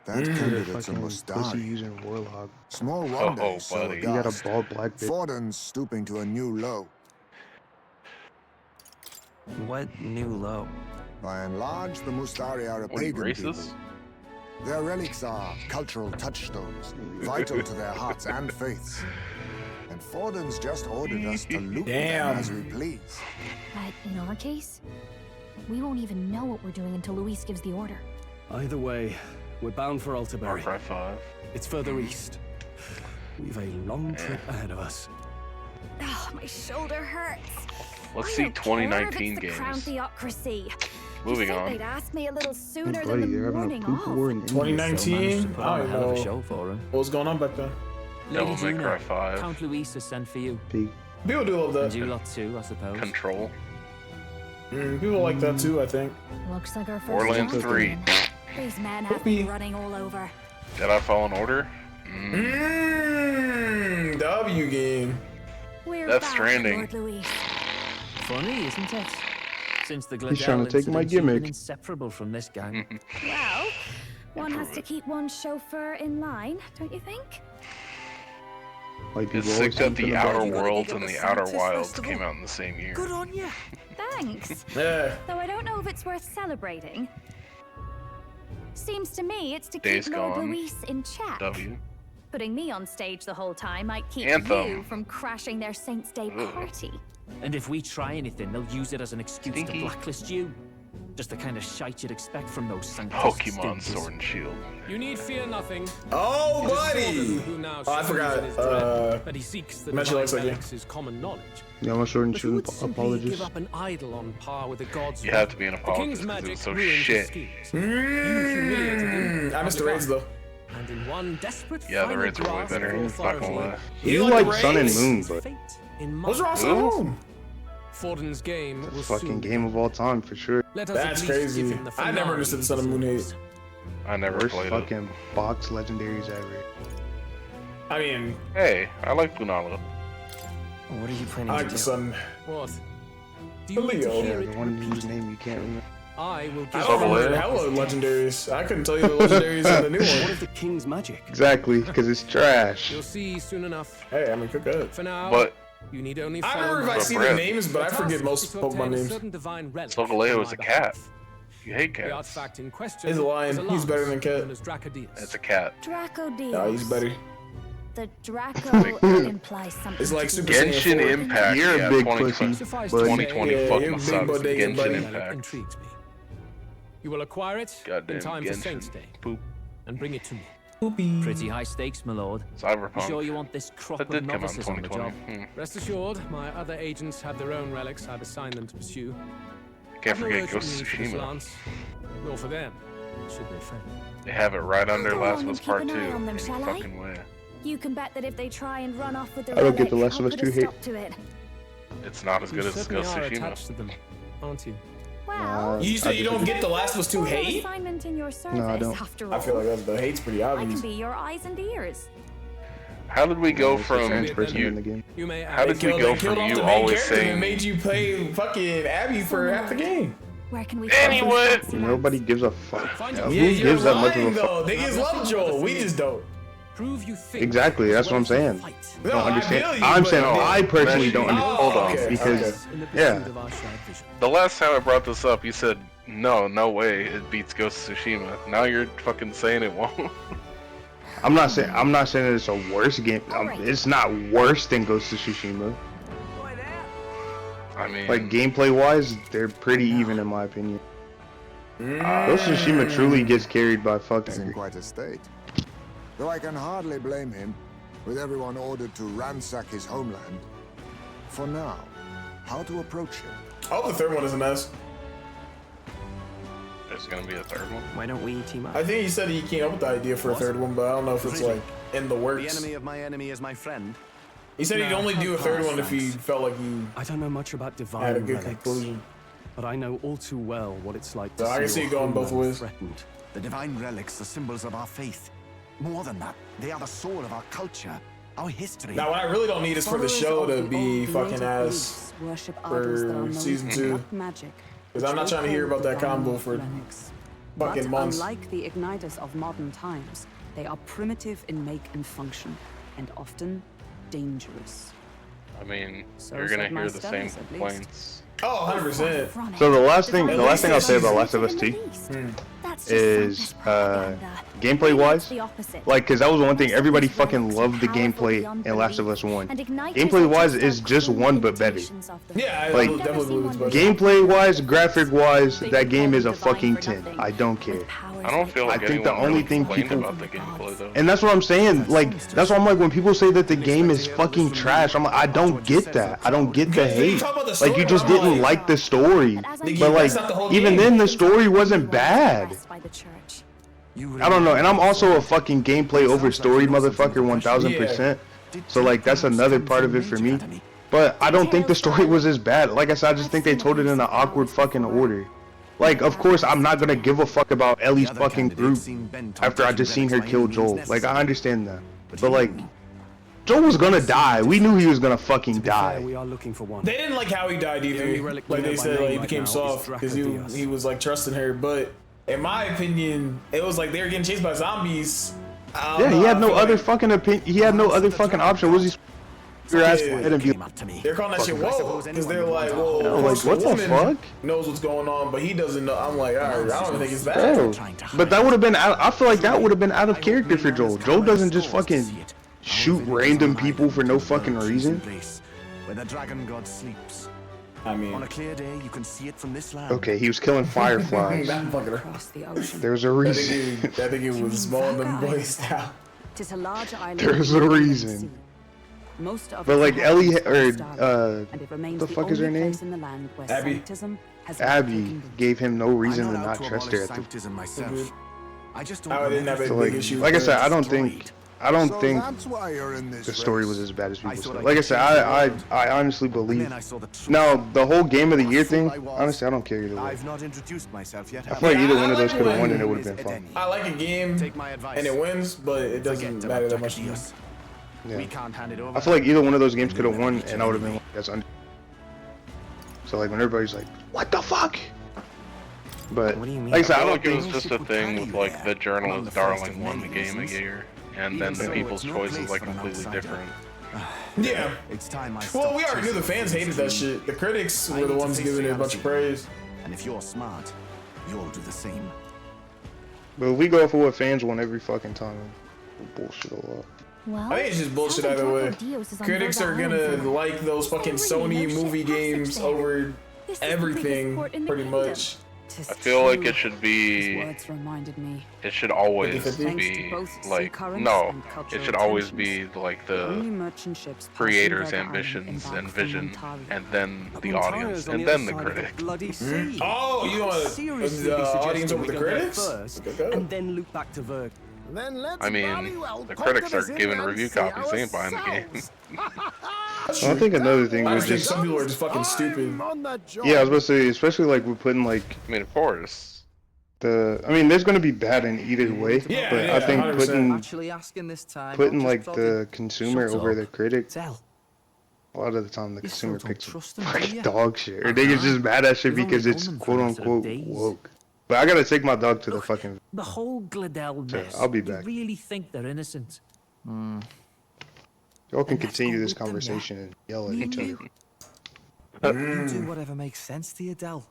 That candidate's Fucking must pussy die. using Warlock. Small wonder Oh, he's so buddy. He got a aghast. bald black bitch. Forden's stooping to a new low. What new low? By and large, the Mustari are a What are you, pagan people. racist? Their relics are cultural touchstones, vital to their hearts and faiths. And Forden's just ordered us to loot Damn. them as we please. But in our case, we won't even know what we're doing until Luis gives the order. Either way, we're bound for Far Altabury. Cry 5. It's further east. We've a long trip ahead of us. Oh, my shoulder hurts. Let's I see don't care if 2019 it's the Crown games. Theocracy. Moving You'd think on. they'd ask me a little sooner Buddy, than the they're having a morning poop off. war in India. 2019? Put I on a don't hell of a know show for him. what was going on back then. Devil Lady May Juna, Cry 5. Count Luis has sent for you. Peak. People do love And that. you lot too, I suppose. Control. People like that too, I think. Looks like our first Borderlands job 3. done. These men have me running all over. Jedi Fallen Order. W game. We're Death back, Stranding. Lord Louis. Funny, isn't it? Since the He's trying Gladell to take my incident, you've been gimmick. inseparable from this gang. Well, one has to keep one's chauffeur in line, don't you think? Like It's people sick always that complain the about Outer it. Worlds and the Outer Sanctus Wilds Festival. came out in the same year. Good on you. Thanks. Yeah. Though I don't know if it's worth celebrating. Seems to me it's to Days keep Lord Gone. Luis in check. W. Putting me on stage the whole time might keep Anthem. you from crashing their Saints' Day Ugh. party. And if we try anything, they'll use it as an excuse Stinky. to blacklist you. Just the kind of shite you'd expect from those Sanctus Pokemon stooges. Sword and Shield. You need fear nothing. Oh, It is buddy! Gordon who now Oh, I shows forgot. in his dread that he seeks the Imagine divine looks like you. relics is common knowledge. Yeah, I'm a sword and But who shield would simply apologist. give up an idol on par with the gods? You have to be an The apologist king's 'cause it magic was so ruined his shit. schemes. You humiliated him. I missed the raids though. And in one desperate Yeah, the final raids were way grasp better. of Not gonna authority, lie. You like like the Sun and raids? Moon, but fate in What's wrong with mind. the moon? Forden's game will fucking soon. game of all time for sure. Let us That's at least crazy. give him the I never finale understood the Sun and Moon hate. I never Worst played it. fucking box legendaries ever. I mean, Hey, I like Lunala. What are you planning I to like do? the Sun. What? Do you want to Leo. hear Yeah, it the one whose repeated? name you can't remember. I will give I Double don't remember A. hella legendaries. I couldn't tell you the legendaries in the new What one. of the king's magic? Exactly, because it's trash. You'll see soon enough. Hey, I mean, cook up. For now, But you need only I follow remember if I my see the Brett. names, but I task forget is most to Pokemon obtain a names. certain divine relic Solgaleo on is my a cat. behalf. You hate The cats. artifact in question He's a lion. is He's better than cat. known as Dracodius. It's a cat. Draco Diaz. No, he's better. The Draco implies something. It's like to Super do Saiyan Genshin 4. Impact. You're a yeah, big 2020, pussy, Suffice but- to say, 2020 Yeah, fucking you're big sucks. bodega, Genshin buddy. Impact. intrigues me. You will acquire it Goddamn in time for Genshin. Saints' Day Poop. and bring it to me. Poopy. Pretty high stakes, my lord. Cyberpunk. You sure you want this crop That of did come out in novices on the 2020. job? Rest assured, my other agents have their own relics I've assigned them to pursue. Can't I've no forget urgent Ghost need of for this Tsushima. lance, nor for them, should they fail. They have it right under Go Last on of Us and Part keep 2. an eye on them, Any shall I? fucking way. You can bet that if they try and run off with the I don't get relic, The Last of I'll Us put a 2 hate. stop to it. It's not as You good as certainly Ghost of are Tsushima. attached to them, aren't you? Well, You said you don't get The Last of Us 2 sort of hate? assignment in your service, I don't. after all. I feel like the hate's pretty I can obvious. be your eyes and ears. How did we go It's a from trans person in the you? game. You may How did we They go killed from off you the main always character and saying made you play fucking Abby for half the game? Where can we Anyway? Nobody gives a fuck. Find Who out. Yeah, you're gives that much of lying a though. fuck? Niggas love Joel. We just don't. Prove you think. Exactly, that's what I'm saying. No, Don't I understand. feel you, I'm but- saying I personally don't Oh, understand. Hold on. okay, Because, okay. In the yeah. pursuit of our shared vision. The last time I brought this up, you said no way it beats Ghost of Tsushima. Now you're fucking saying it won't. I'm not saying that it's a worse game. It's not worse than Ghost of Tsushima. I mean, Like gameplay wise, they're pretty even in my opinion. Ghost of Tsushima truly gets carried by He's in fucking. quite a state. Though I can hardly blame him, with everyone ordered to ransack his homeland. For now, how to approach him? I hope the third one is a mess. there's gonna be a third one. Why don't we team up? I think he said he came up with the idea for a third one, but I don't know if it's like in the The works. enemy of my enemy is my friend. He said he'd only do a third one if he felt like he I don't know much about had a divine good relics, conclusion. but I know all too well what it's like to So I can see your it going both homeland ways. threatened. The divine relics are symbols of our faith. More than that, they are the soul of our culture, our history. Now, what I really don't need is for the show to be fucking ass worship idols that are for known season to 2. conduct magic. Because I'm not trying to hear about that combo for fucking But months. unlike the igniters of modern times, they are primitive in make and function, and often dangerous. I mean, So you're gonna said my hear the same studies, at least. complaints. Oh, 100%. So the last thing I'll say about Last of Us 2 That's is gameplay wise, like, cause that was one thing everybody fucking loved the gameplay in Last of Us 1. Gameplay wise is just 1 but better. Yeah, I Like, definitely believe it's better. gameplay wise, graphic wise, that game is a fucking 10. I don't care. I don't feel like I think the anyone only really thing complained people- about the gameplay though. And that's what I'm saying. Like, that's why I'm like, when people say that the game is fucking trash, I'm like, I don't get that. I don't get the hate. Like, you just didn't like the story. But like, even then, the story wasn't bad. I don't know. And I'm also a fucking gameplay over story motherfucker 1000%. So like, that's another part of it for me. But I don't think the story was as bad. Like I said, I just think they told it in an awkward fucking order. Like, of course, I'm not gonna give a fuck about Ellie's fucking group after I just seen her kill Joel. Like, I understand that. But like, Joel was gonna die. We knew he was gonna fucking die. We are looking for one. They didn't like how he died either. Like they said, like, he became soft because he was like trusting her. But in my opinion, it was like they were getting chased by zombies. Yeah, he had no other fucking opinion. He had no other fucking option. Was he? Your ass head and be. They're calling that shit whoa because they're like, whoa, Yeah, like, what the fuck? knows what's going on, but he doesn't know. I'm like, all right, I don't even think it's Bro, that. but that would have been. I feel like that would have been out of character for Joel. Joel doesn't just fucking shoot random people for no fucking reason. Where the dragon god sleeps. I mean, on a clear day, you can see it from this land. Okay, he was killing fireflies. There's a reason. I think it was small them boys down. Tis a large island. There's a reason. Most of But it like is Ellie, inhabited by or starlight, and it remains the the fuck is her only name? place in the land where Abby. sanctism has Abby gave him no reason to I'm not out to trust her. abolish At sanctism myself. I just don't I didn't have a so big like, issue. like I with said, it. I don't think That's why you're in this the story race. was as bad as people said. Like I said, I honestly believe. I saw the truth. Now the whole game of the year thing, honestly, I don't care either way. I've not introduced myself yet. I feel like either one of those could have won and it would have been fun. I like a game Take my advice. and it wins, but it doesn't matter that much to me. Yeah. We can't hand it over. I feel like either one of those games could have won and I would have been like, that's under. So like when everybody's like, what the fuck? But like I said, I I feel don't like it was think. just a thing with like the journalist darling won the game a year, and then the people's choice is like completely different. Yeah. It's time I Well, we stopped already knew the chasing fans hated that shit. The critics I were the need to ones face giving it a bunch reality. of praise. And if you're smart, you'll do the same. But we go for what fans want every fucking time. Bullshit a lot. Well, I think it's just bullshit sounds like either way. Draco Dios is on Critics Virga are Island gonna somewhere. like those fucking Sony movie games over everything, pretty much. I feel like it should be. Words reminded me. It should always 50-50? be both sea like currents no. and cultural It should always tensions. be like Only the merchant ships passing creator's Virga Island ambitions embark and from vision, Ontario. and then the Ontario's audience, on and the then other the side of critic. bloody sea. Oh, you want seriously the be audience suggesting over we the go there critics? first, Okay. and then loop back to Virg? Then let's I mean, the critics are giving review copies. They ain't buying the game. I think another thing I was just think just some people are just fucking stupid. yeah, I was about to say, especially like we're putting like I mean, of course. I mean, there's gonna be bad in either way, Yeah, but yeah, I think 100%. Actually asking this time. putting not like just the consumer Shut over up. the critic. Tell. A lot of the time, the You still consumer don't picks trust them, do you? dog shit, or they get just mad at shit You've because only it's known them for quote a matter of unquote days. woke. But I gotta take my dog to the fucking. The whole Gladell So, mess. I'll be back. You really think they're innocent? Y'all can continue this conversation and yell at each other. You do whatever makes sense to you, Del.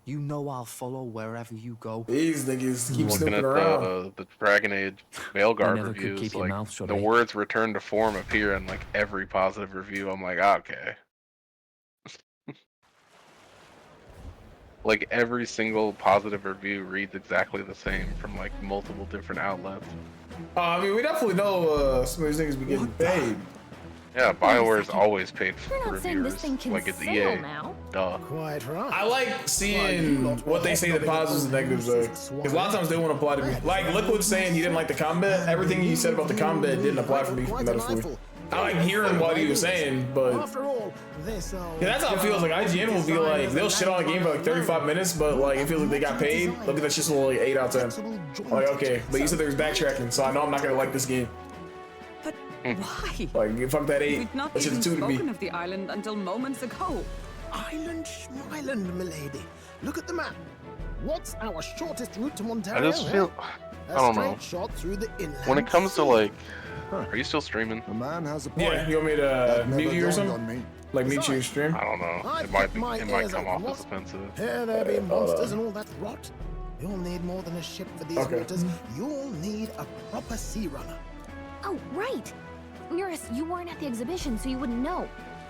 You know I'll follow wherever you go. These niggas keep Looking snooping at around. the Dragon Age Mailguard never could reviews, keep your like mouth shut, the eh? words "return to form" appear in like every positive review. I'm like, okay. Like every single positive review reads exactly the same from like multiple different outlets. I mean, we definitely know some of these niggas be getting paid. Yeah, BioWare's always paid You're for not saying this reviewers. thing can Like it's sail EA. now. Duh. Quite right. I like seeing what they say the positives and negatives are. Because a lot of times they won't apply to me. Like Liquid saying he didn't like the combat. Everything he said about the combat didn't apply for me from Metaphor. I like hearing what he was saying, but After all, this yeah, that's how it feels. Like IGN will be like, they'll shit on a game for like 35 minutes, but like it feels like they got paid. Look at that shit's like 8 out of 10. Like okay, but you said there's backtracking, so I know I'm not gonna like this game. But why? Like fuck that 8. We'd not That's even just a 2 to me. spoken of the island until moments ago. Island Schmyland, milady. Look at the map. What's our shortest route to Ontario? I just feel, I don't know. Shot through the inland When it comes to sea. like, are you still streaming? The man has a point. Yeah, you want me to That never mute you or dawned something? on me. Like mute you stream? I don't know. I It might kept be, my it might ears come open. off as offensive. Here there be monsters and all that rot. You'll need more than a ship for these Okay. waters. You'll need a proper sea runner. Oh, right. Nearest, you weren't at the exhibition, so you wouldn't know.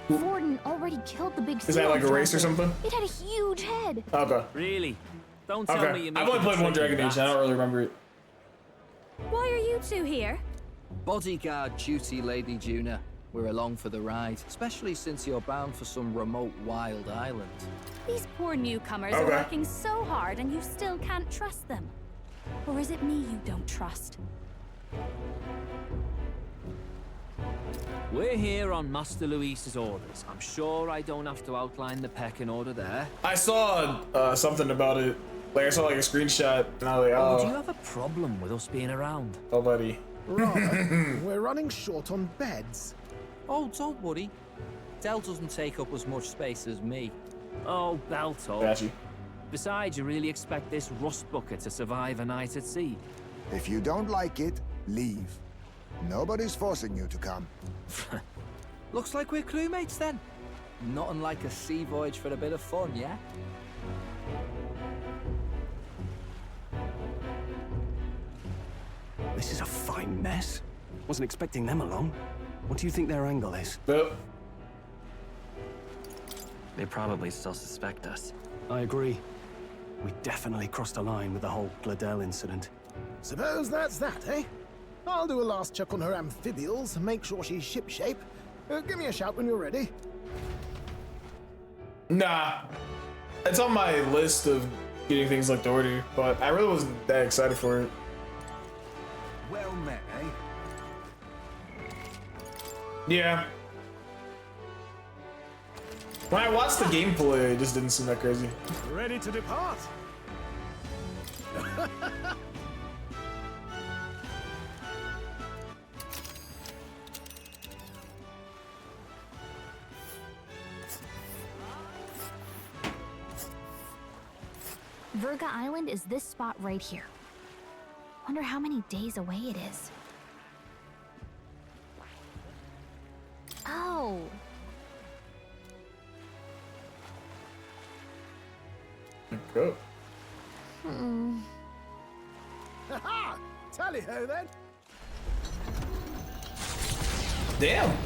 Forden already killed the big sea Is that like a race or monster. something? It had a huge head. Okay. Really? Don't tell me Okay. you I've make only it played one tricky Dragon Age. I don't really remember it. Why are you two here? Bodyguard duty, Lady Juna. We're along for the ride, especially since you're bound for some remote wild island. These poor newcomers are Okay. working so hard and you still can't trust them. Or is it me you don't trust? We're here on Master Luis's orders. I'm sure I don't have to outline the pecking order there. I saw something about it. Like I saw like a screenshot, and I was like, Oh, do you oh, have a problem with us being around? nobody. Rather, we're running short on beds. Oh, don't worry. Del doesn't take up as much space as me. Oh, Belto. Got you. Besides, you really expect this rust bucket to survive a night at sea? If you don't like it, leave. Nobody's forcing you to come. Looks like we're crewmates then. Not unlike a sea voyage for a bit of fun, yeah? This is a fine mess. Wasn't expecting them along. What do you think their angle is? Yep. They probably still suspect us. I agree. We definitely crossed a line with the whole Gladell incident. Suppose that's that, eh? I'll do a last check on her amphibials and make sure she's shipshape. Give me a shout when you're ready. Nah. It's on my list of getting things like the order, but I really wasn't that excited for it. Well met, eh? Yeah. When I watched the gameplay, it just didn't seem that crazy. Ready to depart? Virga Island is this spot right here. Wonder how many days away it is. Oh. Go. Ha! Tally ho then. Damn.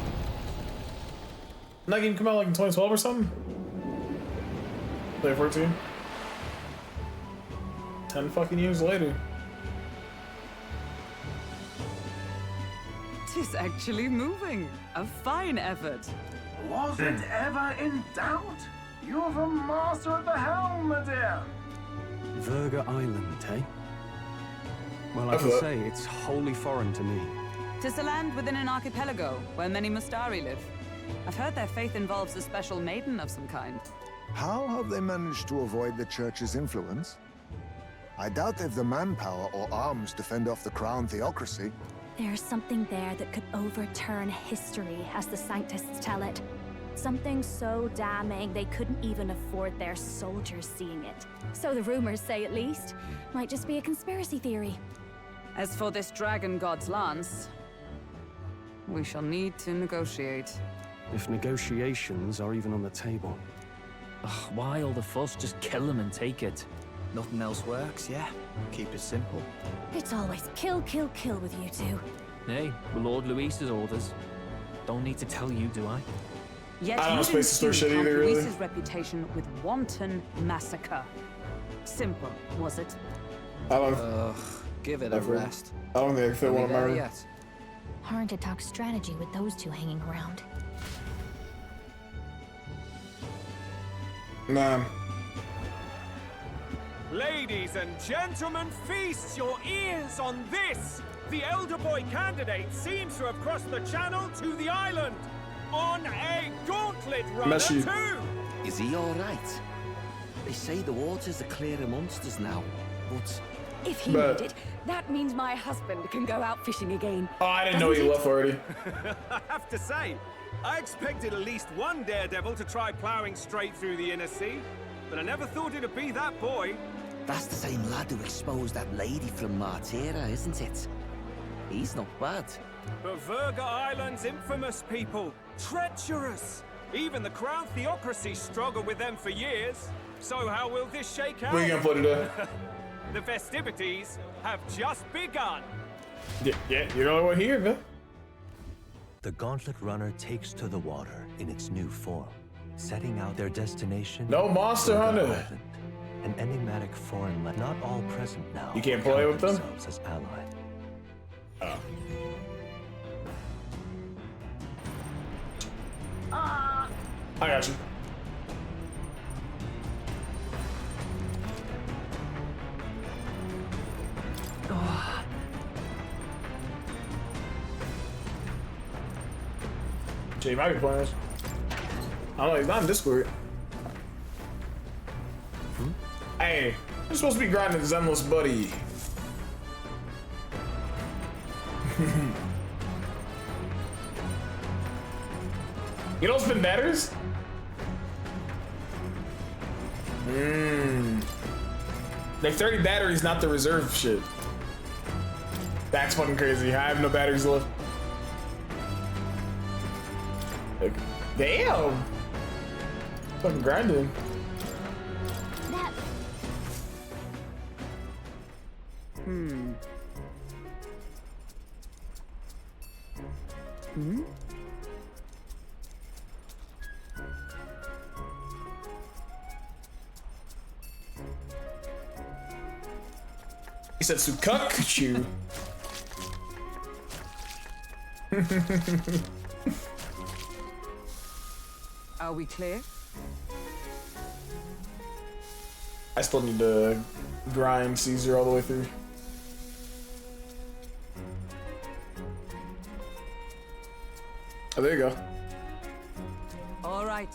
That game come out like in 2012 or something? 2014? 10 fucking years later. Tis actually moving. A fine effort. Was it ever in doubt? You're the master of the helm, my dear. Verga Island, eh? Well, I can say it's wholly foreign to me. 'Tis a land within an archipelago where many Mustari live. I've heard their faith involves a special maiden of some kind. How have they managed to avoid the church's influence? I doubt they've the manpower or arms to fend off the crown theocracy. There's something there that could overturn history, as the Sanctists tell it. Something so damning they couldn't even afford their soldiers seeing it. So the rumors say, at least. Might just be a conspiracy theory. As for this dragon god's lance, we shall need to negotiate. If negotiations are even on the table. Ugh, why all the fuss? Just kill him and take it. Nothing else works, yeah? Keep it simple. It's always kill, kill, kill with you two. Hey, Lord Luis's orders. Don't need to tell you, do I? Yet I don't know you space to store shit didn't either, really. Luis's reputation with wanton massacre. Simple, was it? I don't. Ugh, give it a rest. I don't think I fit one of my. Yet. Hard to talk strategy with those two hanging around. Nah. Ladies and gentlemen, feast your ears on this! The elder boy candidate seems to have crossed the channel to the island on a gauntlet runner too! Is he alright? They say the waters are clear amongst us now, but... If he made it, that means my husband can go out fishing again. Oh, I didn't know you left already. I have to say, I expected at least one daredevil to try plowing straight through the inner sea, but I never thought it'd be that boy. That's the same lad who exposed that lady from Martira, isn't it? He's not bad. But Verga Island's infamous people, treacherous. Even the crown theocracy struggled with them for years. So how will this shake out? Where you gonna put it at? The festivities have just begun. Yeah, you know what here, man. The Gauntlet Runner takes to the water in its new form, setting out their destination. No Monster Hunter. Island, an enigmatic foreign land. Not all present now. You can't play with them? As allies. Oh. I got you. Jay, you might be playing this. I don't know, he's not in Discord. Hey, you're supposed to be grinding Zenless Buddy. You don't spin batteries? Like 30 batteries, not the reserve shit. That's fucking crazy. I have no batteries left. Like, damn. Fucking grinding. He said Sukakuchu. Are we clear? I still need to grind Caesar all the way through. Oh, there you go. All right.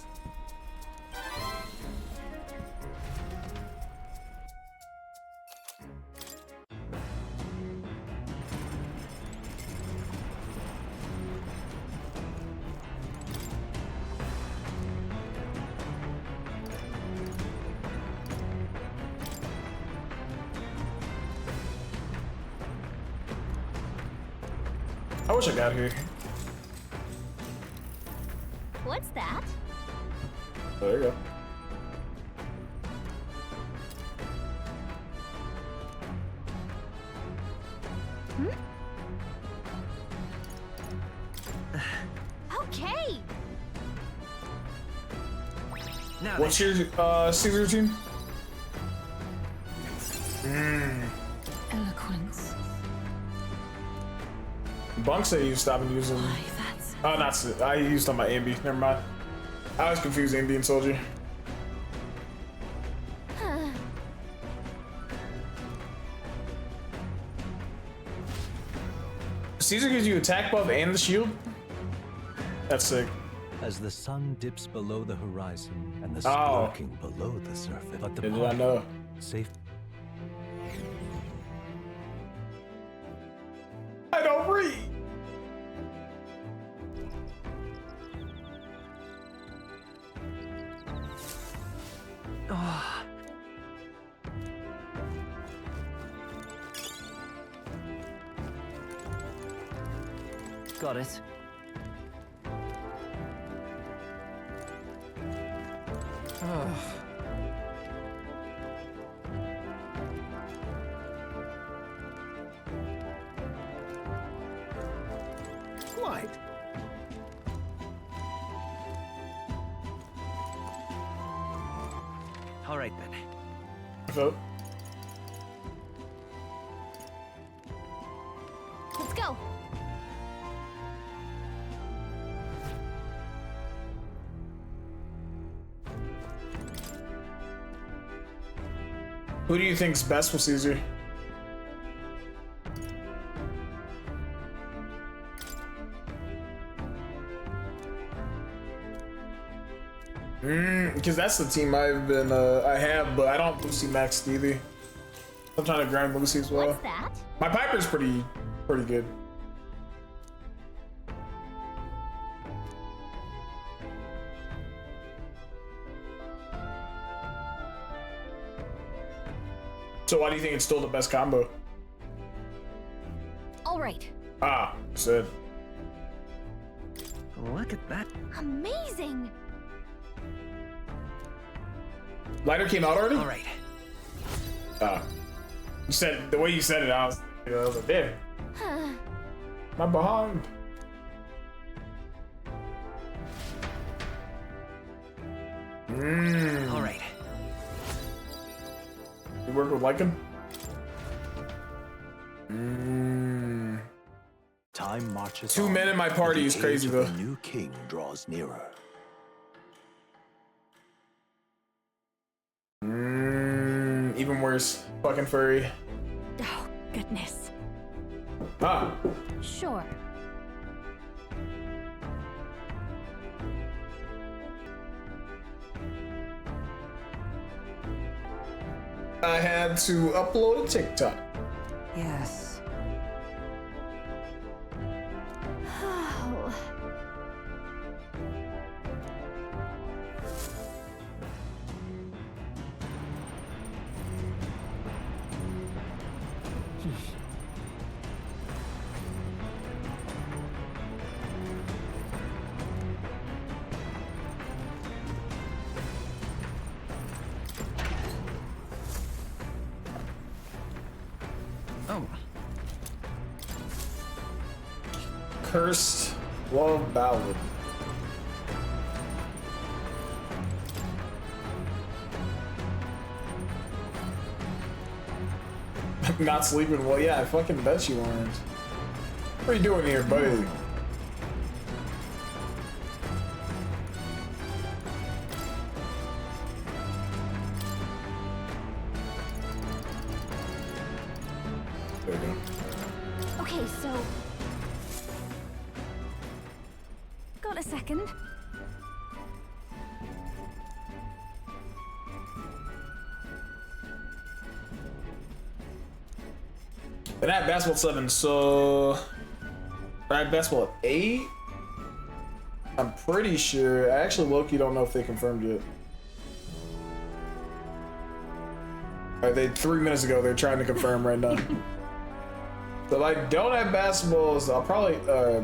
I wish I got here. What's that? Oh, there you go. Hey! What's your Caesar routine? Eloquence. Bunk said you stopping using. Oh, not. I used on my Ambi. Never mind. I was confused, Ambi and Soldier. Caesar gives you attack buff and the shield? That's sick. As the sun dips below the horizon and the lurking below the surface, but the did I know? Safe. I don't read. Got it. Quite. All right then. So. Let's go. Who do you think's best for Caesar? Because that's the team I've been, I have, but I don't Lucy maxed either. I'm trying to grind Lucy as well. What's that? My Piper's pretty good. So why do you think it's still the best combo? All right. Ah, said. Look at that. Amazing. Lighter came out already? All right. You said, the way you said it, I was like, damn. My behind. All right. You work with Lycan? Time marches 2 men in my party is crazy though. The new king draws nearer. Even worse. Fucking furry. Oh, goodness. Ah. Sure. I had to upload a TikTok. Yes. Oh. Oh. Cursed Love Ballad. Not sleeping well. Yeah, I fucking bet you aren't. What are you doing here, buddy? There you go. Okay, so Got a second? And at basketball 7, so at basketball at 8. I'm pretty sure. I actually low-key don't know if they confirmed yet. They 3 minutes ago. They're trying to confirm right now. So if I don't have basketballs, I'll probably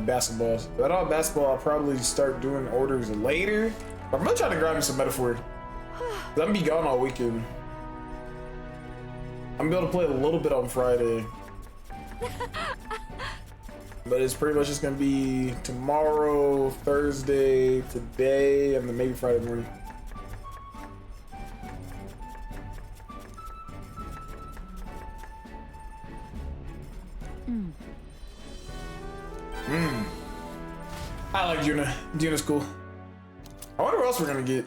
basketballs. If I don't have basketball, I'll probably start doing orders later. I'm really trying to grab me some metaphor. I'm gonna be gone all weekend. I'm gonna be able to play a little bit on Friday. But it's pretty much just gonna be tomorrow, Thursday, today, and then maybe Friday morning. I like Juna. Juna's cool. I wonder what else we're gonna get.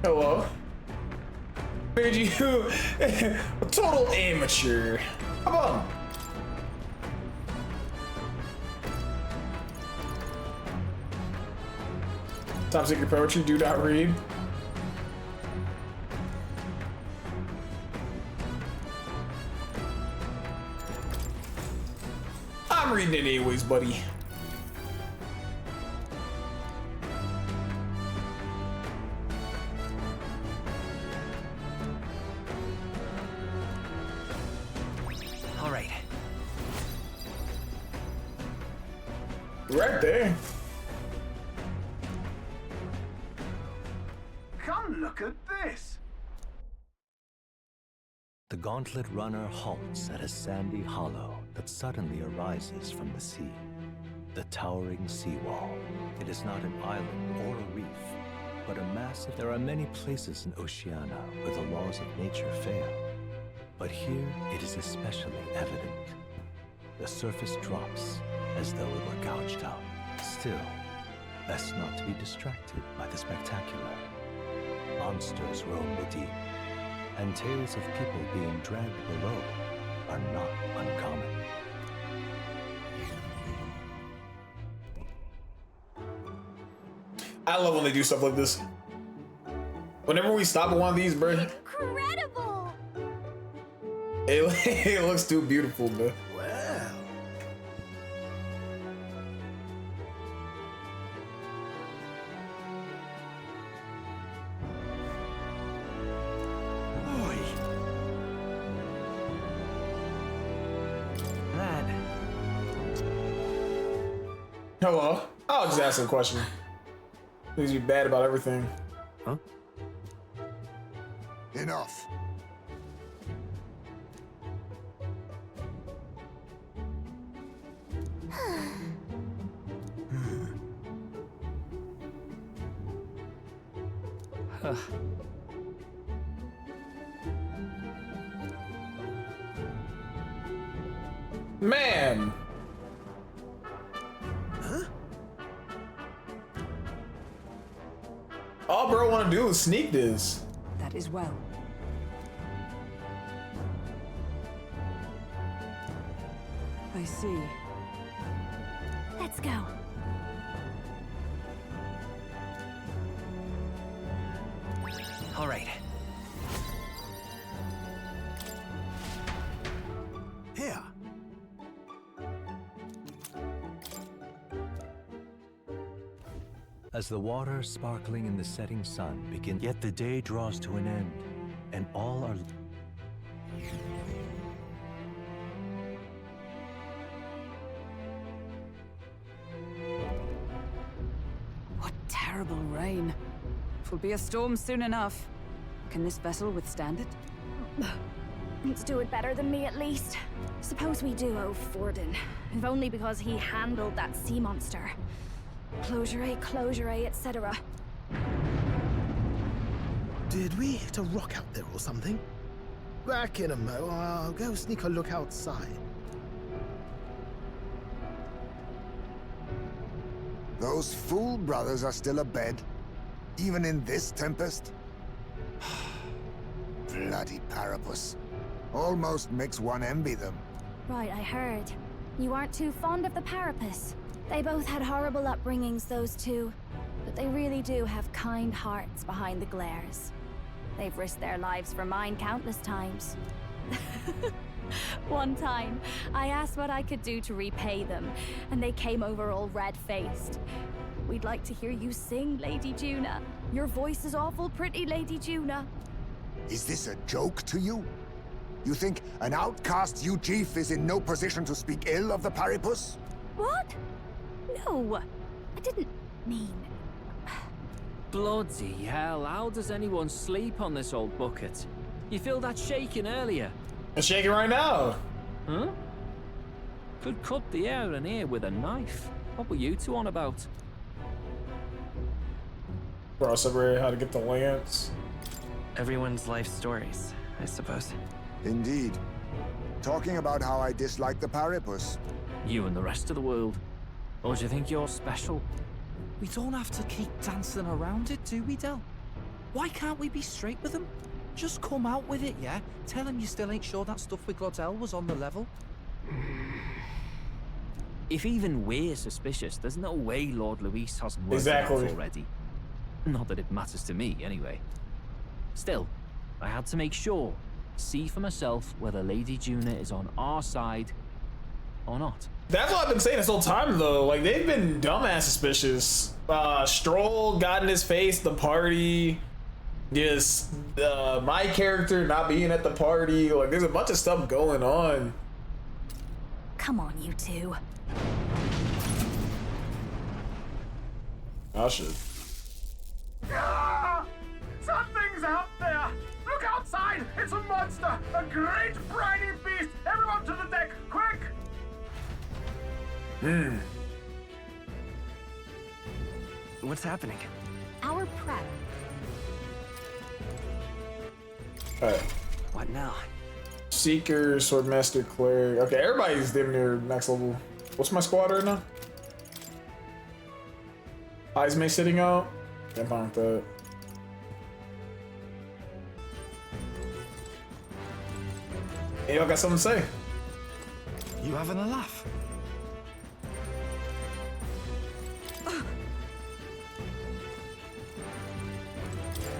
Hello. Made you a total amateur. Come on. Top secret poetry, do not read. I'm reading it anyways, buddy. All right. Right there. Come look at this. The gauntlet runner halts at a sandy hollow that suddenly arises from the sea. The towering seawall. It is not an island or a reef, but a massive... There are many places in Oceania where the laws of nature fail. But here it is especially evident. The surface drops as though it were gouged out. Still, best not to be distracted by the spectacular. Monsters roam the deep, and tales of people being dragged below are not uncommon. I love when they do stuff like this. Whenever we stop at one of these, bro, Incredible! it looks too beautiful, bro. Well. Boy. Lad. Hello. I'll just ask him a question. He's be bad about everything. Huh? Enough. Man. All bro want to do is sneak this. That is well. I see. Let's go. All right. Here. As the water sparkling in the setting sun begins, yet the day draws to an end, and all are... What terrible rain. Twill be a storm soon enough. Can this vessel withstand it? It's doing better than me, at least. Suppose we do owe Forden, if only because he handled that sea monster. Closure, etc. Did we hit a rock out there or something? Back in a mo. I'll go sneak a look outside. Those fool brothers are still abed, even in this tempest. Bloody Parapus. Almost makes one envy them. Right, I heard. You aren't too fond of the Parapus. They both had horrible upbringings, those two. But they really do have kind hearts behind the glares. They've risked their lives for mine countless times. One time, I asked what I could do to repay them, and they came over all red-faced. We'd like to hear you sing, Lady Juna. Your voice is awful pretty, Lady Juna. Is this a joke to you? You think an outcast Chief is in no position to speak ill of the Paripus? What? No, I didn't mean... Bloody hell, how does anyone sleep on this old bucket? You feel that shaking earlier? It's shaking right now. Huh? Could cut the air in here with a knife. What were you two on about? Bro, separated how to get the lance. Everyone's life stories, I suppose. Indeed. Talking about how I dislike the Paripus. You and the rest of the world. Or do you think you're special? We don't have to keep dancing around it, do we, Del? Why can't we be straight with them? Just come out with it, yeah? Tell him you still ain't sure that stuff with Glodell was on the level. If even we're suspicious, there's no way Lord Luis hasn't worked it out already. Not that it matters to me, anyway. Still, I had to make sure, see for myself whether Lady Juna is on our side or not. That's what I've been saying this whole time, though. Like, they've been dumbass suspicious. Stroll got in his face, the party. Just, my character not being at the party. Like, there's a bunch of stuff going on. Come on, you two. I should. Ah! Something's out there! Look outside! It's a monster! A great briny beast! Everyone to the deck, quick! What's happening? Our prep. Alright. What now? Seeker, Swordmaster, Cleric. Okay, everybody's damn near next level. What's my squad right now? Heisman sitting out? Can't find that. Hey, y'all got something to say? You having a laugh?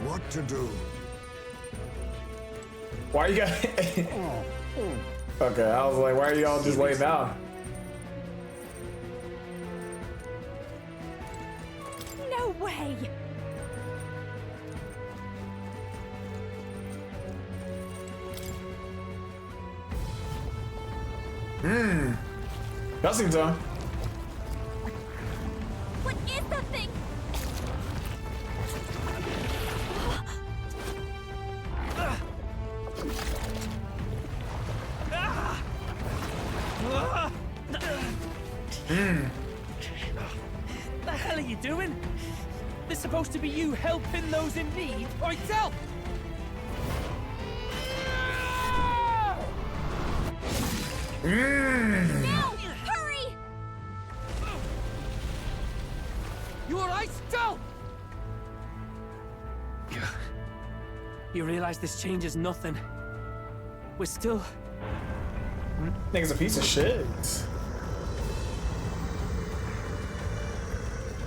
What to do? Why you got... Okay, I was like, why are y'all just laying down? No way! Cussing time. What is that thing? The hell are you doing? This supposed to be you helping those in need? Oi, Del! Now! Hurry! You alright, Del? You realize this changes nothing. We're still... Nigga's a piece of shit.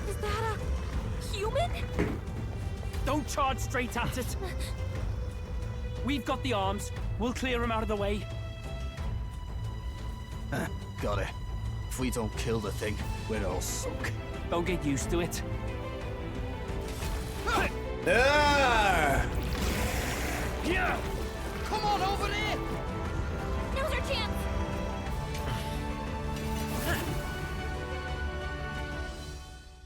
Is that a human? Don't charge straight at it. We've got the arms. We'll clear him out of the way. Got it. If we don't kill the thing, we're all sunk. Don't get used to it. Ah! Yeah! Come on, over there! Now's our chance!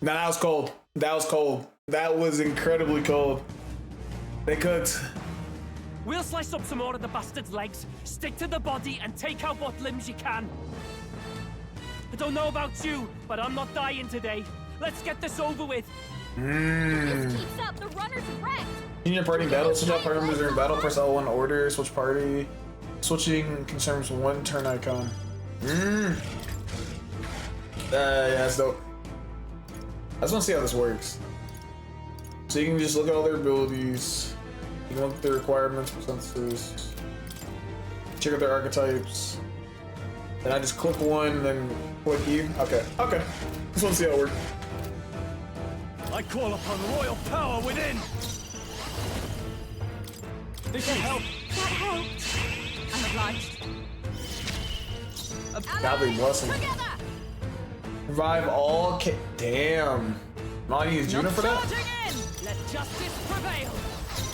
Nah, that was cold. That was cold. That was incredibly cold. They cooked. We'll slice up some more of the bastard's legs, stick to the body, and take out what limbs you can. I don't know about you, but I'm not dying today. Let's get this over with. If this keeps up, the runner's wrecked! In your party battle, switch out party members during battle, press L1 order, switch party. Switching concerns one turn icon. Yeah, that's dope. I just want to see how this works. So you can just look at all their abilities. You can look at their requirements, percentages. Check out their archetypes. And I just click one, then click E. Okay, okay. Just want to see how it works. I call upon royal power within! This should help. That helped. I'm obliged. Godly blessing. Together! Revive all damn. Am I use Juna for that? Charging in! Let justice prevail!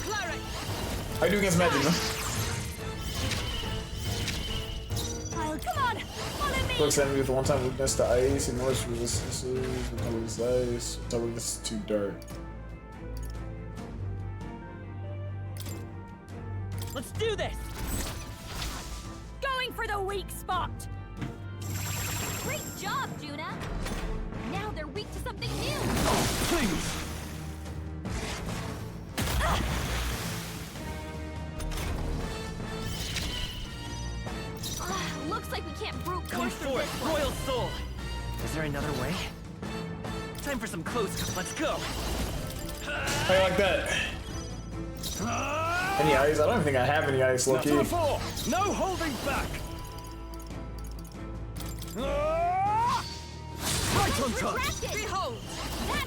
Cleric! How you do against magic, huh? Come on, follow me. Looks enemy with a one-time weakness to ice. Ignores resistances. One-time weakness to ice. One-time weakness to dark. Let's do this. Going for the weak spot. Great job, Juna. Now they're weak to something new. Please. Looks like we can't brute Going force through for this it, one. Royal Soul. Is there another way? Time for some close. Let's go. How you like that? Any ice? I don't even think I have any ice, low-key. No holding back. Right on touch. Behold,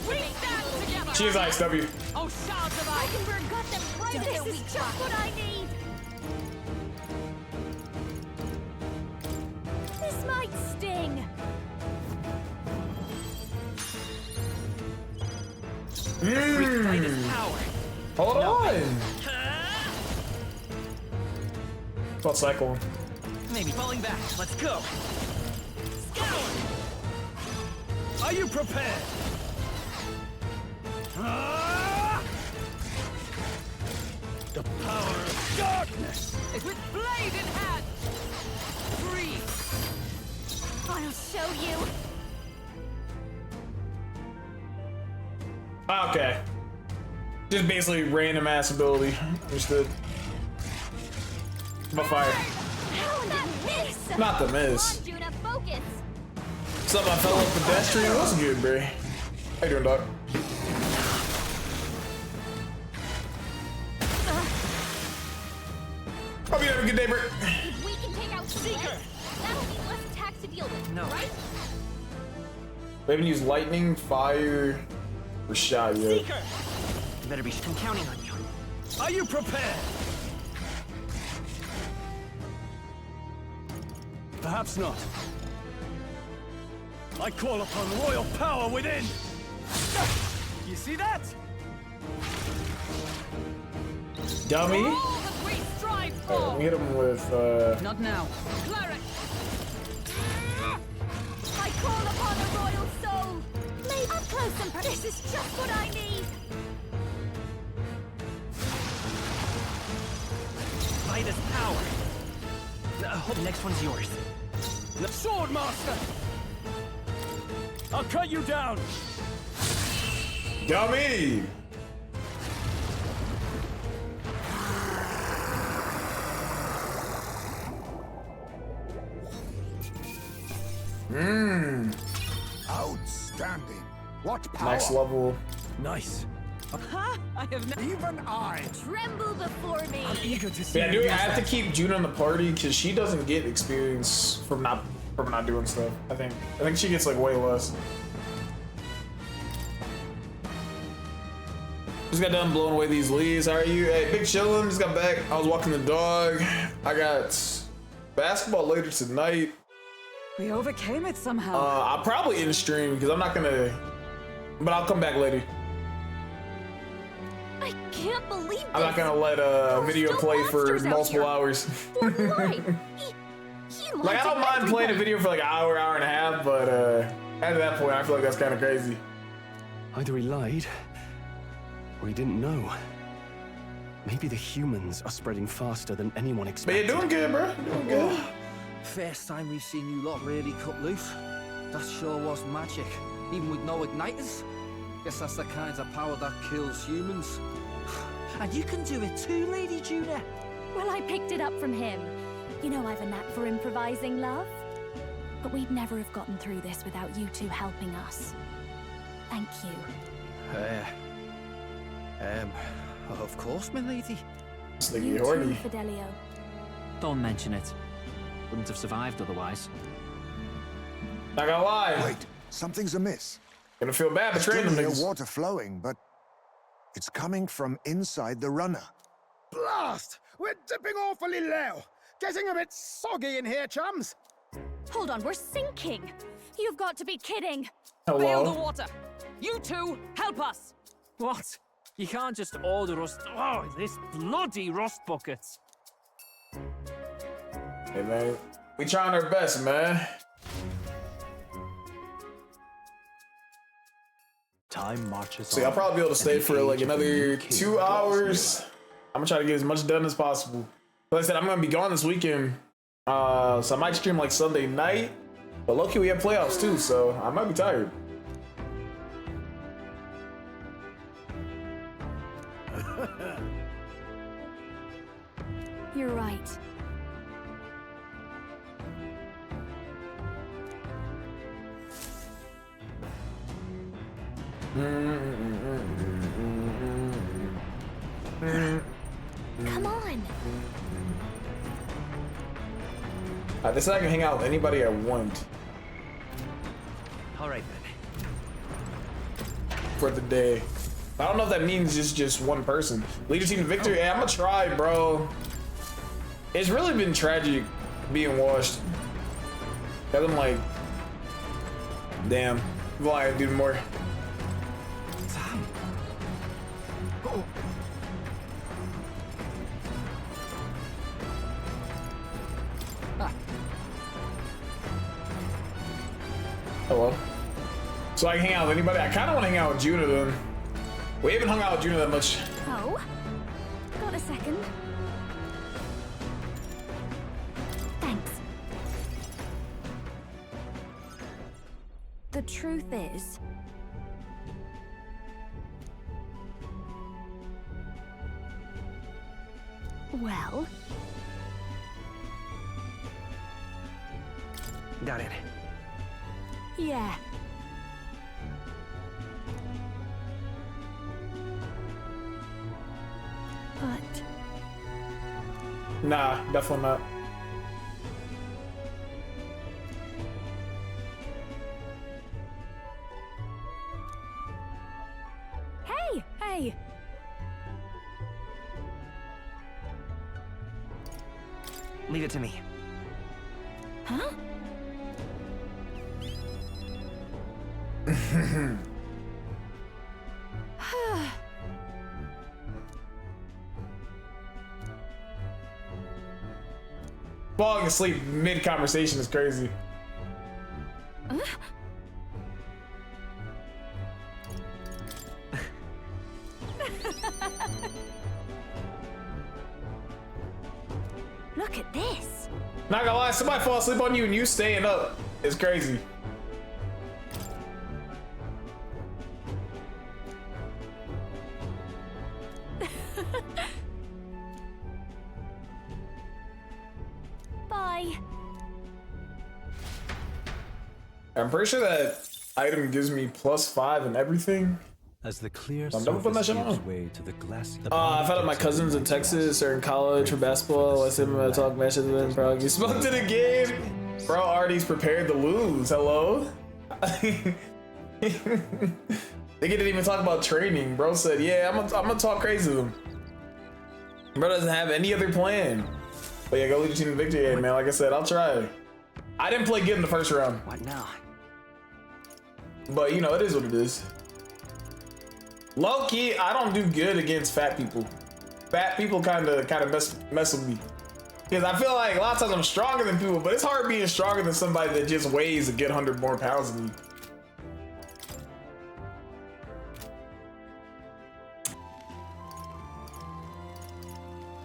we stand together. She is ice, W. Oh, shards of Heisenberg got them right at their This weak is spot. just what I need. This might sting. Hold on. About cycle. Maybe falling back. Let's go. Scour. Are you prepared? The power of darkness. Is with blade in hand. Breathe. I'll show you. Okay. Just basically random ass ability. Understood. About fire. How did that miss? Not the miss. Come on, Juna, focus. What's up, my fellow pedestrian? What's good, bro? How you doing, dog? Hope you have a good day, bro. If we can take out Seeker, that'll mean less attacks to deal with, right? We haven't used lightning, fire, or shot yet. Seeker. You better be. I'm counting on you. Are you prepared? Perhaps not. I call upon royal power within. You see that? Dummy. All that we strive for. We hit him with, Not now. Cleric. I call upon a royal soul. Lay up close and This is just what I need. By this power. The next one's yours. Sword Master! I'll cut you down! Dummy! Outstanding. What power? Next level. Nice. Huh? I have never. Even I tremble before me. I'm eager to see. Yeah, dude, I have to keep June in the party because she doesn't get experience from not doing stuff. I think she gets like way less. Just got done blowing away these leaves. How are you? Hey, big chillin'. Just got back. I was walking the dog. I got basketball later tonight. We overcame it somehow. I'll probably end the stream because I'm not gonna, but I'll come back later. I can't believe this. I'm not gonna let a video play for multiple hours. Like, I don't mind playing a video for like an hour, hour and a half, but after that point, I feel like that's kind of crazy. Either he lied, or he didn't know. Maybe the humans are spreading faster than anyone But expected. you're doing good, bro. You're doing good. First time we've seen you lot really cut loose. That sure was magic, even with no igniters. Guess that's the kind of power that kills humans. And you can do it too, Lady Juna. Well, I picked it up from him. You know I've a knack for improvising, love. But we'd never have gotten through this without you two helping us. Thank you. Of course, my lady. You too, Fidelio. Don't mention it. Wouldn't have survived otherwise. Not gonna lie. Wait, something's amiss. Gonna feel bad betraying them Still niggas. hear water flowing, but it's coming from inside the runner. Blast! We're dipping awfully low. Getting a bit soggy in here, chums. Hold on, we're sinking. You've got to be kidding. Bail the water. You two, help us. What? You can't just order us. Oh, this bloody rust buckets. Hey man, We trying our best, man. Time marches See, I'll probably be able to stay for like another 2 hours. I'm gonna try to get as much done as possible. Like I said, I'm gonna be gone this weekend. So I might stream like Sunday night. But lucky we have playoffs too, so I might be tired. You're right. Come on. They said I can hang out with anybody I want. All right then. For the day. I don't know if that means just one person. Lead your team to victory. Hey, I'm gonna try, bro. It's really been tragic being washed. Cause I'm like, damn, why I do more. Hello. So I can hang out with anybody. I kind of want to hang out with Juna then. We haven't hung out with Juna that much. Oh, got a second? Thanks. The truth is, well, Got it. yeah. But Nah, definitely not. hey, hey. Leave it to me. Huh? Falling asleep mid-conversation is crazy. Look at this. Not gonna lie, somebody fall asleep on you and you staying up is crazy. Bye. I'm pretty sure that item gives me +5 and everything. As the clear I'm never putting that shit gives on. way to the glassy. I've had my cousins in Texas or in college for basketball. I see them talk matches and then probably get smoked in the game. Bro, Artie's prepared to lose. Hello? They didn't even talk about training. Bro said, yeah, I'm gonna talk crazy to them. Bro doesn't have any other plan. But yeah, go lead your team to victory, hey, man. Like I said, I'll try. I didn't play good in the first round. What now? But you know, it is what it is. Low key, I don't do good against fat people. Fat people kind of mess with me. Because I feel like a lot of times I'm stronger than people, but it's hard being stronger than somebody that just weighs a good 100 more pounds than you.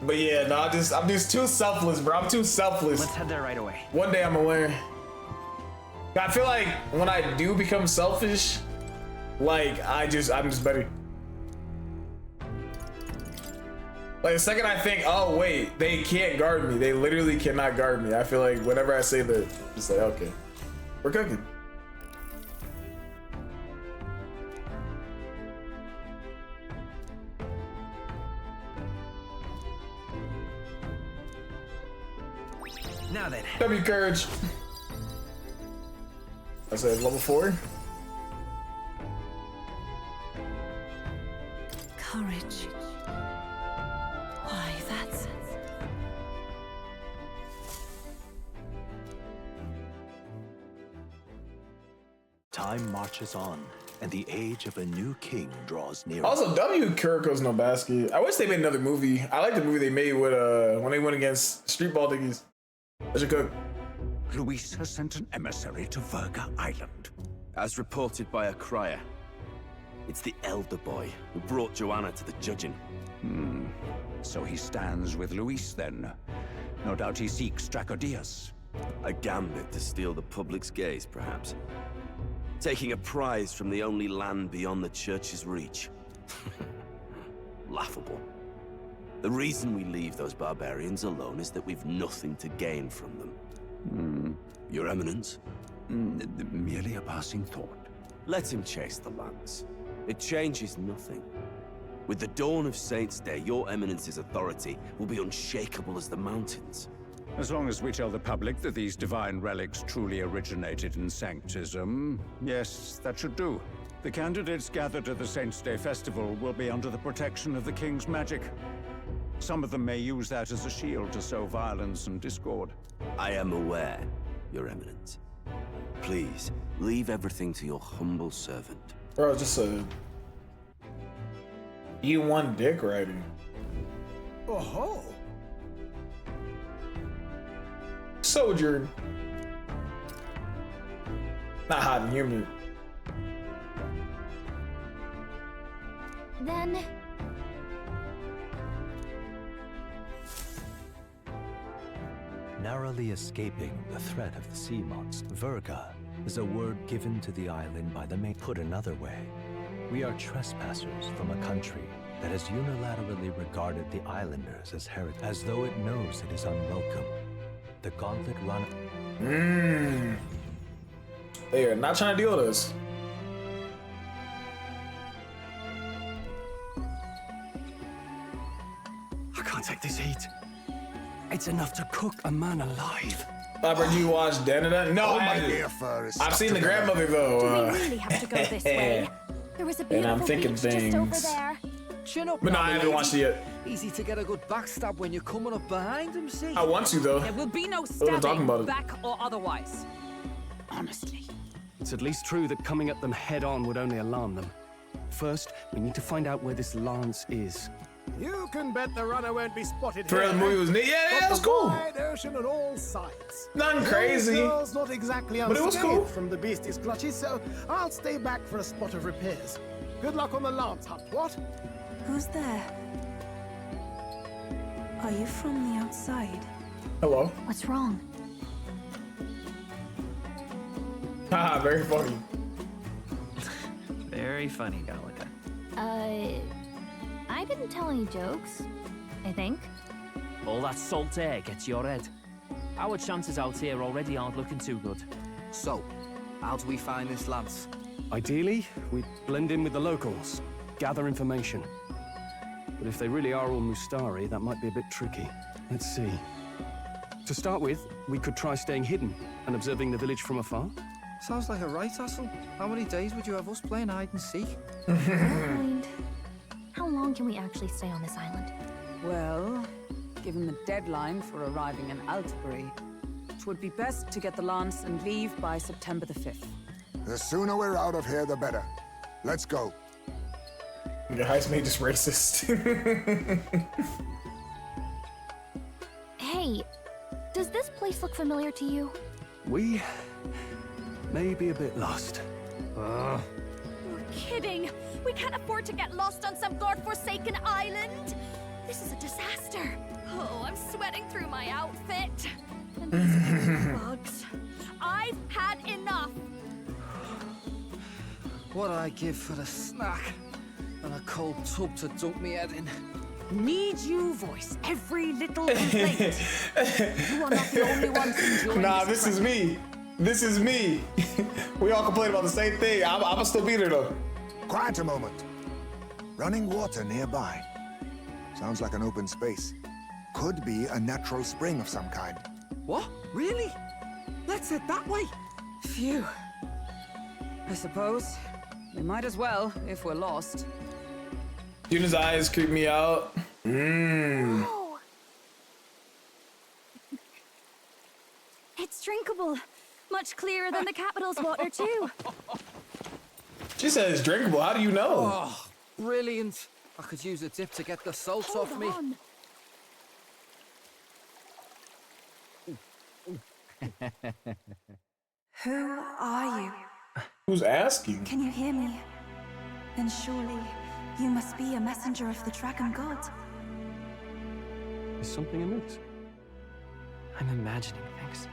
But yeah, no, I'm just too selfless, bro. I'm too selfless. Let's head there right away. One day I'm gonna learn. I feel like when I do become selfish, like I'm just better. Like the second I think, oh wait, they can't guard me. They literally cannot guard me. I feel like whenever I say that, it's like, okay, we're cooking. Now then. W courage. I said level 4. Courage. Why, that's... Time marches on, and the age of a new king draws near. Also, W Kuriko's no basket. I wish they made another movie. I like the movie they made with when they went against Streetball Diggies. That should cook. Luis has sent an emissary to Verga Island. As reported by a crier. It's the elder boy who brought Joanna to the judging. So he stands with Luis then. No doubt he seeks Dracodius. A gambit to steal the public's gaze, perhaps. Taking a prize from the only land beyond the church's reach. Laughable. The reason we leave those barbarians alone is that we've nothing to gain from them. Your Eminence? Merely a passing thought. Let him chase the lance. It changes nothing. With the dawn of Saints' Day, your Eminence's authority will be unshakable as the mountains. As long as we tell the public that these divine relics truly originated in Sanctism, yes, that should do. The candidates gathered at the Saints' Day Festival will be under the protection of the King's magic. Some of them may use that as a shield to sow violence and discord. I am aware, Your Eminence. Please, leave everything to your humble servant. Bro, just a E1 dick riding. Oh. Sojourn. Not hot and humid. Then... Narrowly escaping the threat of the sea monster, Verga is a word given to the island by the mate. Put another way, we are trespassers from a country that has unilaterally regarded the islanders as heretics, as though it knows it is unwelcome. The Gauntlet Runner. They are not trying to deal with us. I can't take this heat. It's enough to cook a man alive. Robert, you watch Danada? No, I've seen the grandmother though. Do we really have to go this way? There was a beautiful And I'm thinking beach just over things. there. Chin up, But no, now, I haven't lady. watched it yet. Easy to get a good backstab when you're coming up behind him, see? I want to though. There will be no What am I talking stabbing, about? back or otherwise. Honestly. It's at least true that coming at them head-on would only alarm them. First, we need to find out where this lance is. You can bet the runner won't be spotted For here. the movie was neat. Yeah, Got that was the cool. Wide ocean on all sides. Nothing The crazy. old girl's not exactly But it was unscathed cool. from the beastie's clutches, so I'll stay back for a spot of repairs. Good luck on the lance hunt, what? Who's there? Are you from the outside? Hello. What's wrong? Haha, very funny. Very funny, Gallica. I didn't tell any jokes, I think. All that salt air gets your head. Our chances out here already aren't looking too good. So, how do we find this lance? Ideally, we blend in with the locals, gather information. But if they really are all Mustari, that might be a bit tricky. Let's see. To start with, we could try staying hidden and observing the village from afar. Sounds like a right hustle. How many days would you have us playing hide and seek? Mind. How long can we actually stay on this island? Well, given the deadline for arriving in Altbury, it would be best to get the lance and leave by September the 5th. The sooner we're out of here, the better. Let's go. The heist made just racist. Hey, does this place look familiar to you? We may be a bit lost. You're kidding. We can't afford to get lost on some godforsaken island. This is a disaster. Oh, I'm sweating through my outfit. And these bugs. I've had enough. What I give for a snack and a cold tub to dunk me head in. Need you voice every little complaint. You are not the only ones enjoying Nah, this is me. This is me. We all complain about the same thing. I'ma still be there though. Quiet a moment. Running water nearby. Sounds like an open space. Could be a natural spring of some kind. What? Really? Let's head that way. Phew. I suppose we might as well if we're lost. Yuna's eyes creep me out. It's drinkable. Much clearer than the capital's water, too. She said it's drinkable. How do you know? Oh, brilliant. I could use a dip to get the salt off me. Who are you? Who's asking? Can you hear me? Then surely you must be a messenger of the dragon god. Is something amiss? I'm imagining things.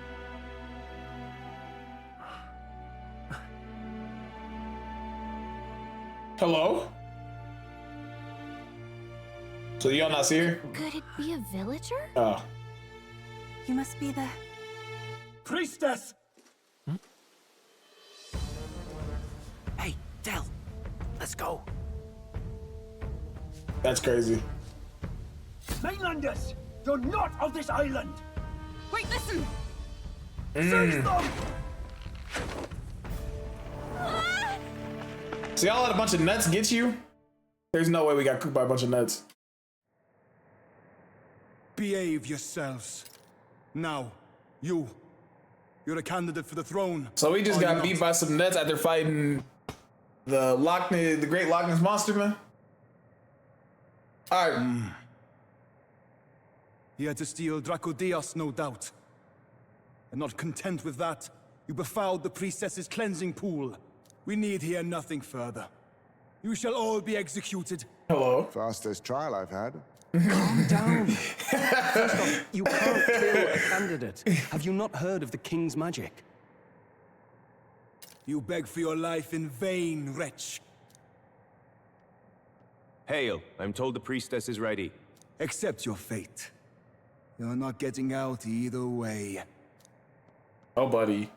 Hello? So y'all not see her? Could it be a villager? Oh. You must be the... Priestess! Hey, Del, let's go. That's crazy. Mainlanders, you're not of this island! Wait, listen! Seize them! So y'all let a bunch of nuts get you? There's no way we got cooked by a bunch of nuts. Behave yourselves. Now, you're a candidate for the throne. So we just got beat by some nuts after fighting the Great Loch Ness Monster, man. All right. He had to steal Dracodios, no doubt. And not content with that, you befouled the priestess's cleansing pool. We need hear nothing further. You shall all be executed. Hello. Fastest trial I've had. Calm down. First off, you can't kill a candidate. Have you not heard of the king's magic? You beg for your life in vain, wretch. Hail, I'm told the priestess is ready. Accept your fate. You're not getting out either way. Oh, buddy.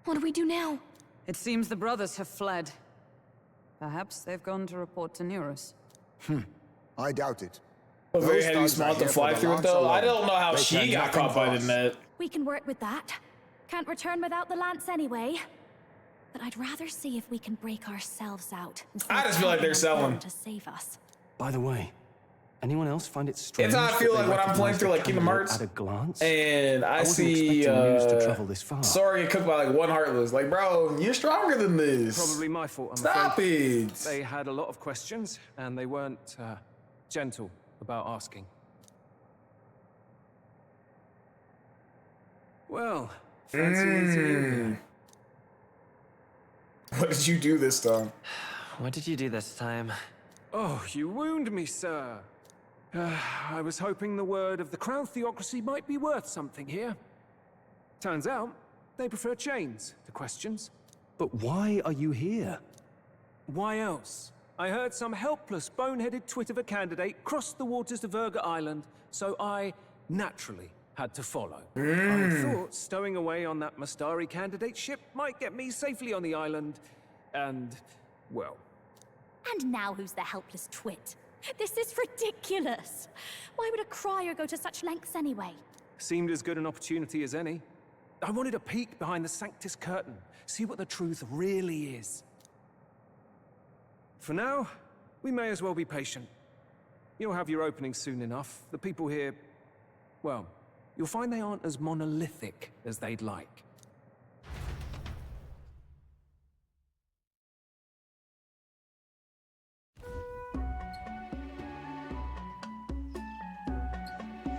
What do we do now? It seems the brothers have fled. Perhaps they've gone to report to Neurus. I doubt it. Very heavy small to fly through it, though. I don't know how she got caught by the net. We can work with that. Can't return without the lance anyway. But I'd rather see if we can break ourselves out. I just feel like they're selling. To save us. By the way, anyone else find it strange? It's how I feel like when I'm playing through like Kingdom Hearts, at a glance, and I see Sora get cooked by like one Heartless. Like, bro, you're stronger than this. Probably my fault. I'm Stop afraid. it. They had a lot of questions, and they weren't gentle about asking. Well, fancy meeting you here. What did you do this time? What did you do this time? Oh, you wound me, sir. I was hoping the word of the Crown Theocracy might be worth something here. Turns out, they prefer chains to questions. But why are you here? Why else? I heard some helpless, boneheaded twit of a candidate crossed the waters of Verga Island, so I, naturally, had to follow. I thought stowing away on that Mastari candidate ship might get me safely on the island, and, well... And now who's the helpless twit? This is ridiculous. Why would a crier go to such lengths anyway? Seemed as good an opportunity as any. I wanted a peek behind the Sanctus curtain, see what the truth really is. For now, we may as well be patient. You'll have your opening soon enough. The people here, well, you'll find they aren't as monolithic as they'd like.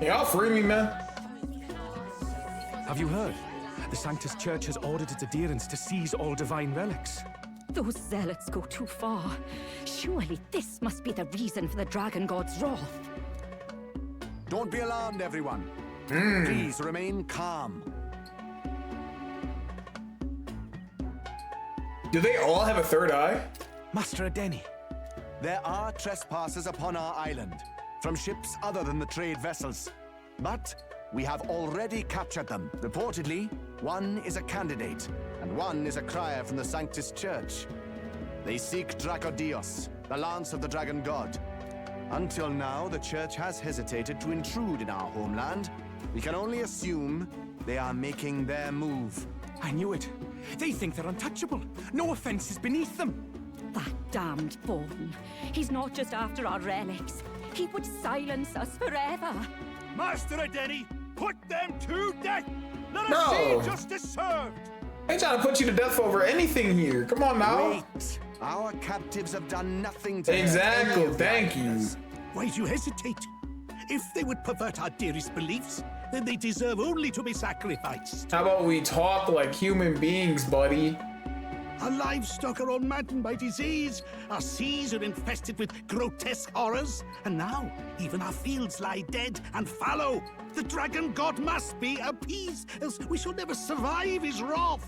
Y'all free me, man. Have you heard? The Sanctus Church has ordered its adherents to seize all divine relics. Those zealots go too far. Surely this must be the reason for the Dragon God's wrath. Don't be alarmed, everyone. Please remain calm. Do they all have a third eye? Master Adeni, there are trespassers upon our island, from ships other than the trade vessels. But we have already captured them. Reportedly, one is a candidate, and one is a crier from the Sanctus Church. They seek Dracodios, the lance of the Dragon God. Until now, the Church has hesitated to intrude in our homeland. We can only assume they are making their move. I knew it. They think they're untouchable. No offense is beneath them. That damned Borden. He's not just after our relics. He would silence us forever. Master Adeni, put them to death! Let No. us see justice served! I ain't trying to put you to death over anything here. Come on now. Wait. Our captives have done nothing to Exactly. Thank you. Why do you hesitate? If they would pervert our dearest beliefs, then they deserve only to be sacrificed. How about we talk like human beings, buddy? Our livestock are all maddened by disease, our seas are infested with grotesque horrors, and now even our fields lie dead and fallow. The dragon god must be appeased, else we shall never survive his wrath.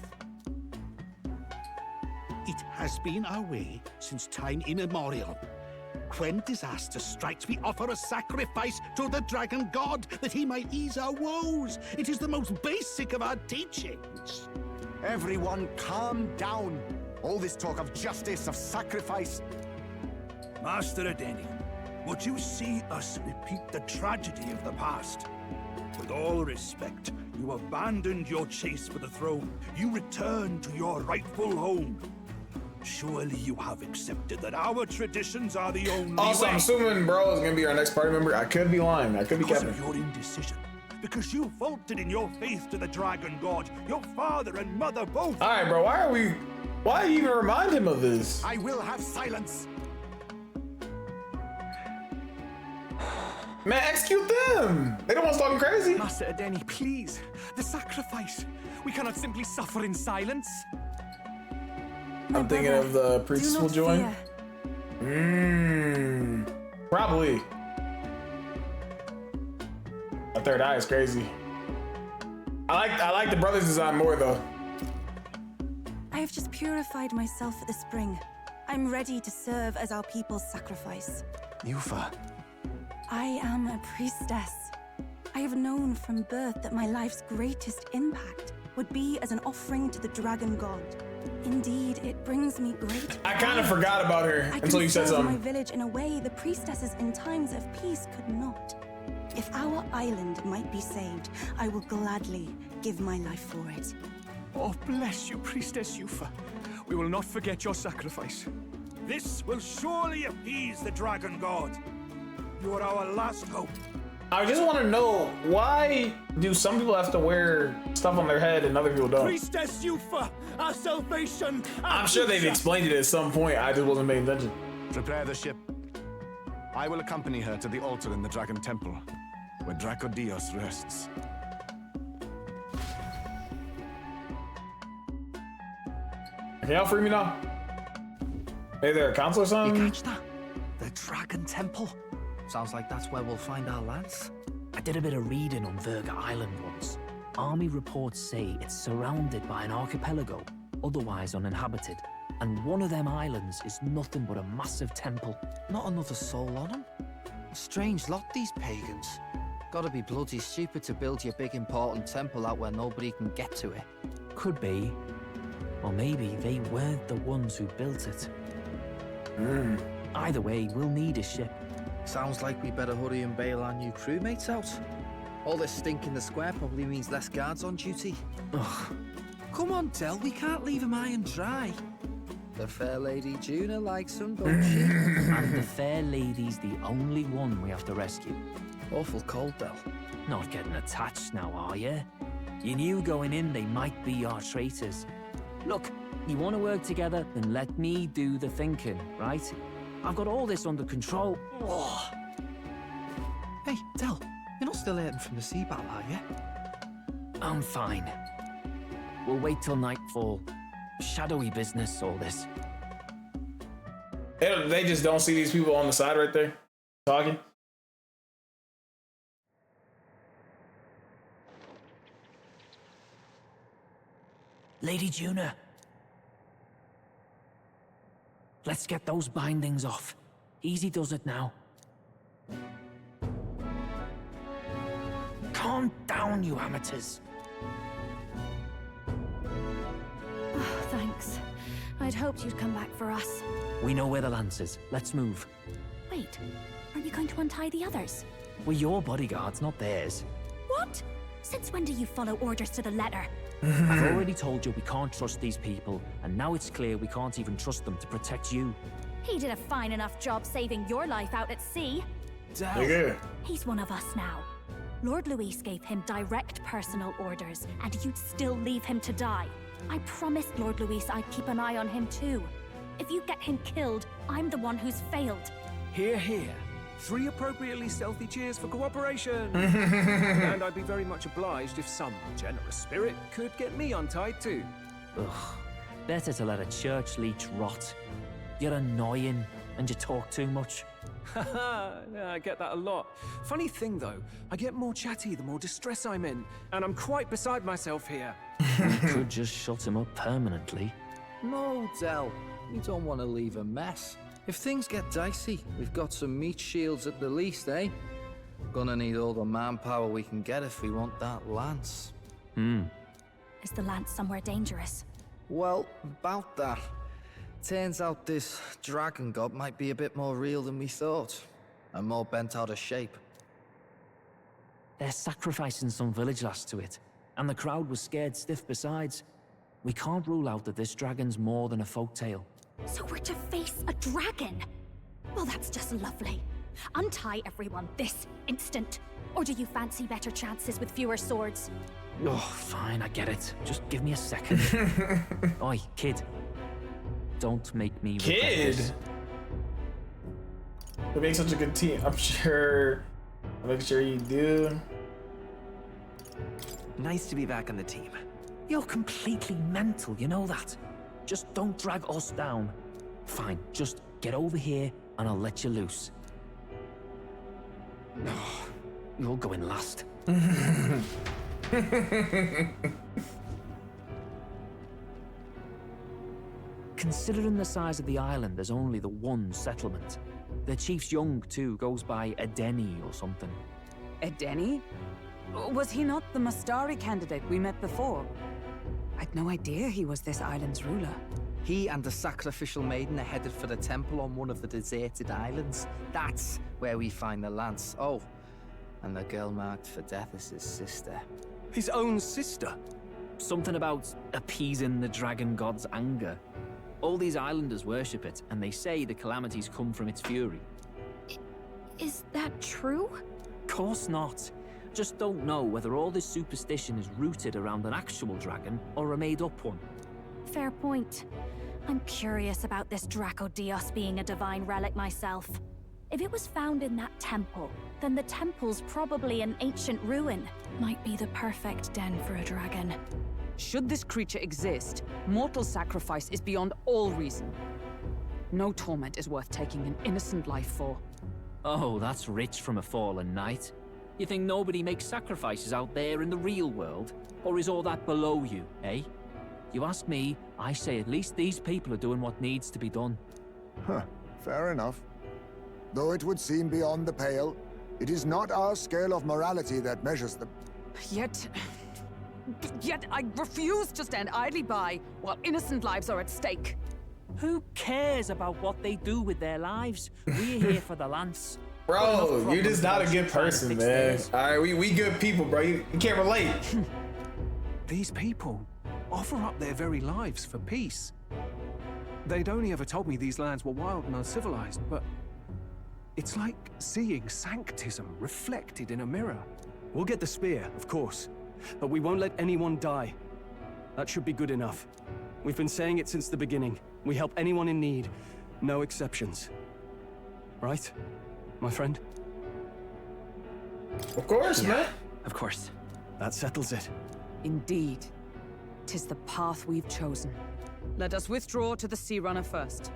It has been our way since time immemorial. When disaster strikes, we offer a sacrifice to the dragon god that he might ease our woes. It is the most basic of our teachings. Everyone calm down. All this talk of justice, of sacrifice. Master Adeni, would you see us repeat the tragedy of the past? With all respect, you abandoned your chase for the throne. You returned to your rightful home. Surely you have accepted that our traditions are the only Also, way. I'm assuming bro is gonna be our next party member. I could be lying. I could be Because capping. of your indecision. Because you faltered in your faith to the dragon god. Your father and mother both. All right, bro. Why even remind him of this? I will have silence. Man, execute them. They don't want us talking crazy. Master Adeni, please. The sacrifice. We cannot simply suffer in silence. I'm thinking of the priest will join. Probably. A third eye is crazy. I like the brothers design more though. I have just purified myself for the spring. I'm ready to serve as our people's sacrifice. Yufa. I am a priestess. I have known from birth that my life's greatest impact would be as an offering to the dragon god. Indeed, it brings me great. I kind of forgot about her until you said I can serve something. my village in a way the priestesses in times of peace could not. If our island might be saved, I will gladly give my life for it. Oh, bless you, Priestess Yufa. We will not forget your sacrifice. This will surely appease the dragon god. You are our last hope. I just want to know, why do some people have to wear stuff on their head and other people don't? Priestess Yufa, our salvation. I'm sure they've explained it at some point. I just wasn't paying attention. Prepare the ship. I will accompany her to the altar in the Dragon Temple, where Draco Dios rests. Can y'all free me now? Hey there, council or something? You catch that? The Dragon Temple. Sounds like that's where we'll find our lads. I did a bit of reading on Verga Island once. Army reports say it's surrounded by an archipelago, otherwise uninhabited. And one of them islands is nothing but a massive temple. Not another soul on them. Strange lot, these pagans. Gotta be bloody stupid to build your big important temple out where nobody can get to it. Could be. Or maybe they weren't the ones who built it. Either way, we'll need a ship. Sounds like we better hurry and bail our new crewmates out. All this stink in the square probably means less guards on duty. Ugh. Come on, Del, we can't leave them high and dry. The fair lady Juna likes them, don't she? And the fair lady's the only one we have to rescue. Awful cold, Del. Not getting attached now, are you? You knew going in they might be our traitors. Look, you want to work together, then let me do the thinking, right? I've got all this under control. Oh. Hey, Del, you're not still hurting from the sea battle, are you? I'm fine. We'll wait till nightfall. Shadowy business, all this. They just don't see these people on the side right there talking. Lady Juna. Let's get those bindings off. Easy does it now. Calm down, you amateurs. Oh, thanks. I'd hoped you'd come back for us. We know where the lance is. Let's move. Wait, aren't you going to untie the others? We're your bodyguards, not theirs. What? Since when do you follow orders to the letter? I've already told you we can't trust these people, and now it's clear we can't even trust them to protect you. He did a fine enough job saving your life out at sea. Nigga. He's one of us now. Lord Luis gave him direct personal orders, and you'd still leave him to die. I promised Lord Luis I'd keep an eye on him too. If you get him killed, I'm the one who's failed. Hear, hear. 3 appropriately stealthy cheers for cooperation. And I'd be very much obliged if some generous spirit could get me untied too. Ugh, better to let a church leech rot. You're annoying, and you talk too much. Haha, yeah, I get that a lot. Funny thing though, I get more chatty the more distress I'm in, and I'm quite beside myself here. We could just shut him up permanently. No, Del. We don't want to leave a mess. If things get dicey, we've got some meat shields at the least, eh? Gonna need all the manpower we can get if we want that lance. Is the lance somewhere dangerous? Well, about that. Turns out this dragon god might be a bit more real than we thought, and more bent out of shape. They're sacrificing some village lass to it, and the crowd was scared stiff besides. We can't rule out that this dragon's more than a folktale. So we're to face a dragon? Well, that's just lovely. Untie everyone this instant. Or do you fancy better chances with fewer swords? Oh, fine, I get it. Just give me a second. Oi, kid. Don't make me regret this. We make such a good team. I'm sure. I'll make sure you do. Nice to be back on the team. You're completely mental, you know that? Just don't drag us down. Fine, just get over here and I'll let you loose. Oh, you're going last. Considering the size of the island, there's only the one settlement. The chief's young, too, goes by Edeni or something. Edeni? Was he not the Mastari candidate we met before? I'd no idea he was this island's ruler. He and the sacrificial maiden are headed for the temple on one of the deserted islands. That's where we find the lance. Oh, and the girl marked for death is his sister. His own sister? Something about appeasing the dragon god's anger. All these islanders worship it, and they say the calamities come from its fury. Is that true? Course not. Just don't know whether all this superstition is rooted around an actual dragon or a made-up one. Fair point. I'm curious about this Draco Dios being a divine relic myself. If it was found in that temple, then the temple's probably an ancient ruin. Might be the perfect den for a dragon. Should this creature exist, mortal sacrifice is beyond all reason. No torment is worth taking an innocent life for. Oh, that's rich from a fallen knight. You think nobody makes sacrifices out there in the real world? Or is all that below you, eh? You ask me, I say at least these people are doing what needs to be done. Huh, fair enough. Though it would seem beyond the pale, it is not our scale of morality that measures them. Yet I refuse to stand idly by while innocent lives are at stake. Who cares about what they do with their lives? We're here for the lance. Bro, you're just not a good person, man. Alright, we good people, bro. You can't relate. These people offer up their very lives for peace. They'd only ever told me these lands were wild and uncivilized, but it's like seeing sanctism reflected in a mirror. We'll get the spear, of course, but we won't let anyone die. That should be good enough. We've been saying it since the beginning. We help anyone in need, no exceptions. Right, my friend? Of course, man. Of course. That settles it. Indeed. 'Tis the path we've chosen. Let us withdraw to the Sea Runner first.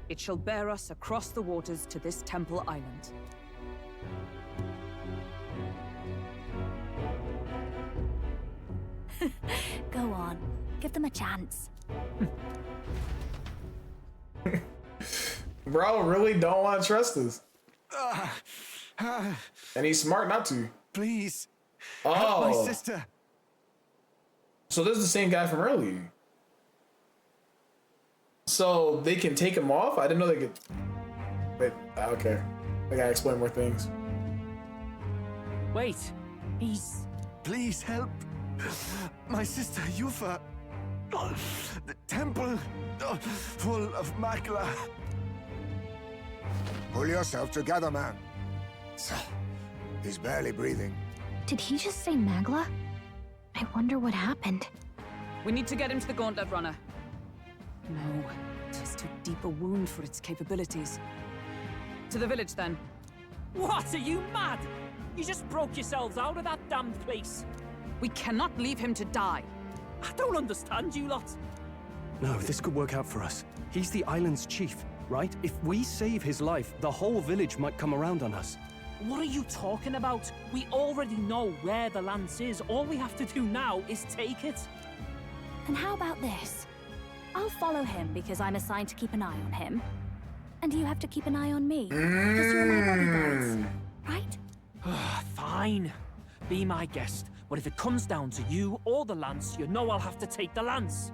It shall bear us across the waters to this temple island. Go on. Give them a chance. Bro, really don't want to trust us. And he's smart not to. Please. Oh. Help my sister. So this is the same guy from earlier. So they can take him off? I didn't know they could. Wait, okay. I gotta explain more things. Wait, he's. Please help. My sister Yufa. The temple full of magla. Pull yourself together, man. He's barely breathing. Did he just say Magla? I wonder what happened. We need to get him to the Gauntlet Runner. No, 'tis too deep a wound for its capabilities. To the village, then. What, are you mad? You just broke yourselves out of that damned place. We cannot leave him to die. I don't understand you lot. No, this could work out for us. He's the island's chief, right? If we save his life, the whole village might come around on us. What are you talking about? We already know where the lance is. All we have to do now is take it. And how about this? I'll follow him because I'm assigned to keep an eye on him. And you have to keep an eye on me. Because you're my bodyguards, right? Fine. Be my guest. But if it comes down to you or the lance, you know I'll have to take the lance.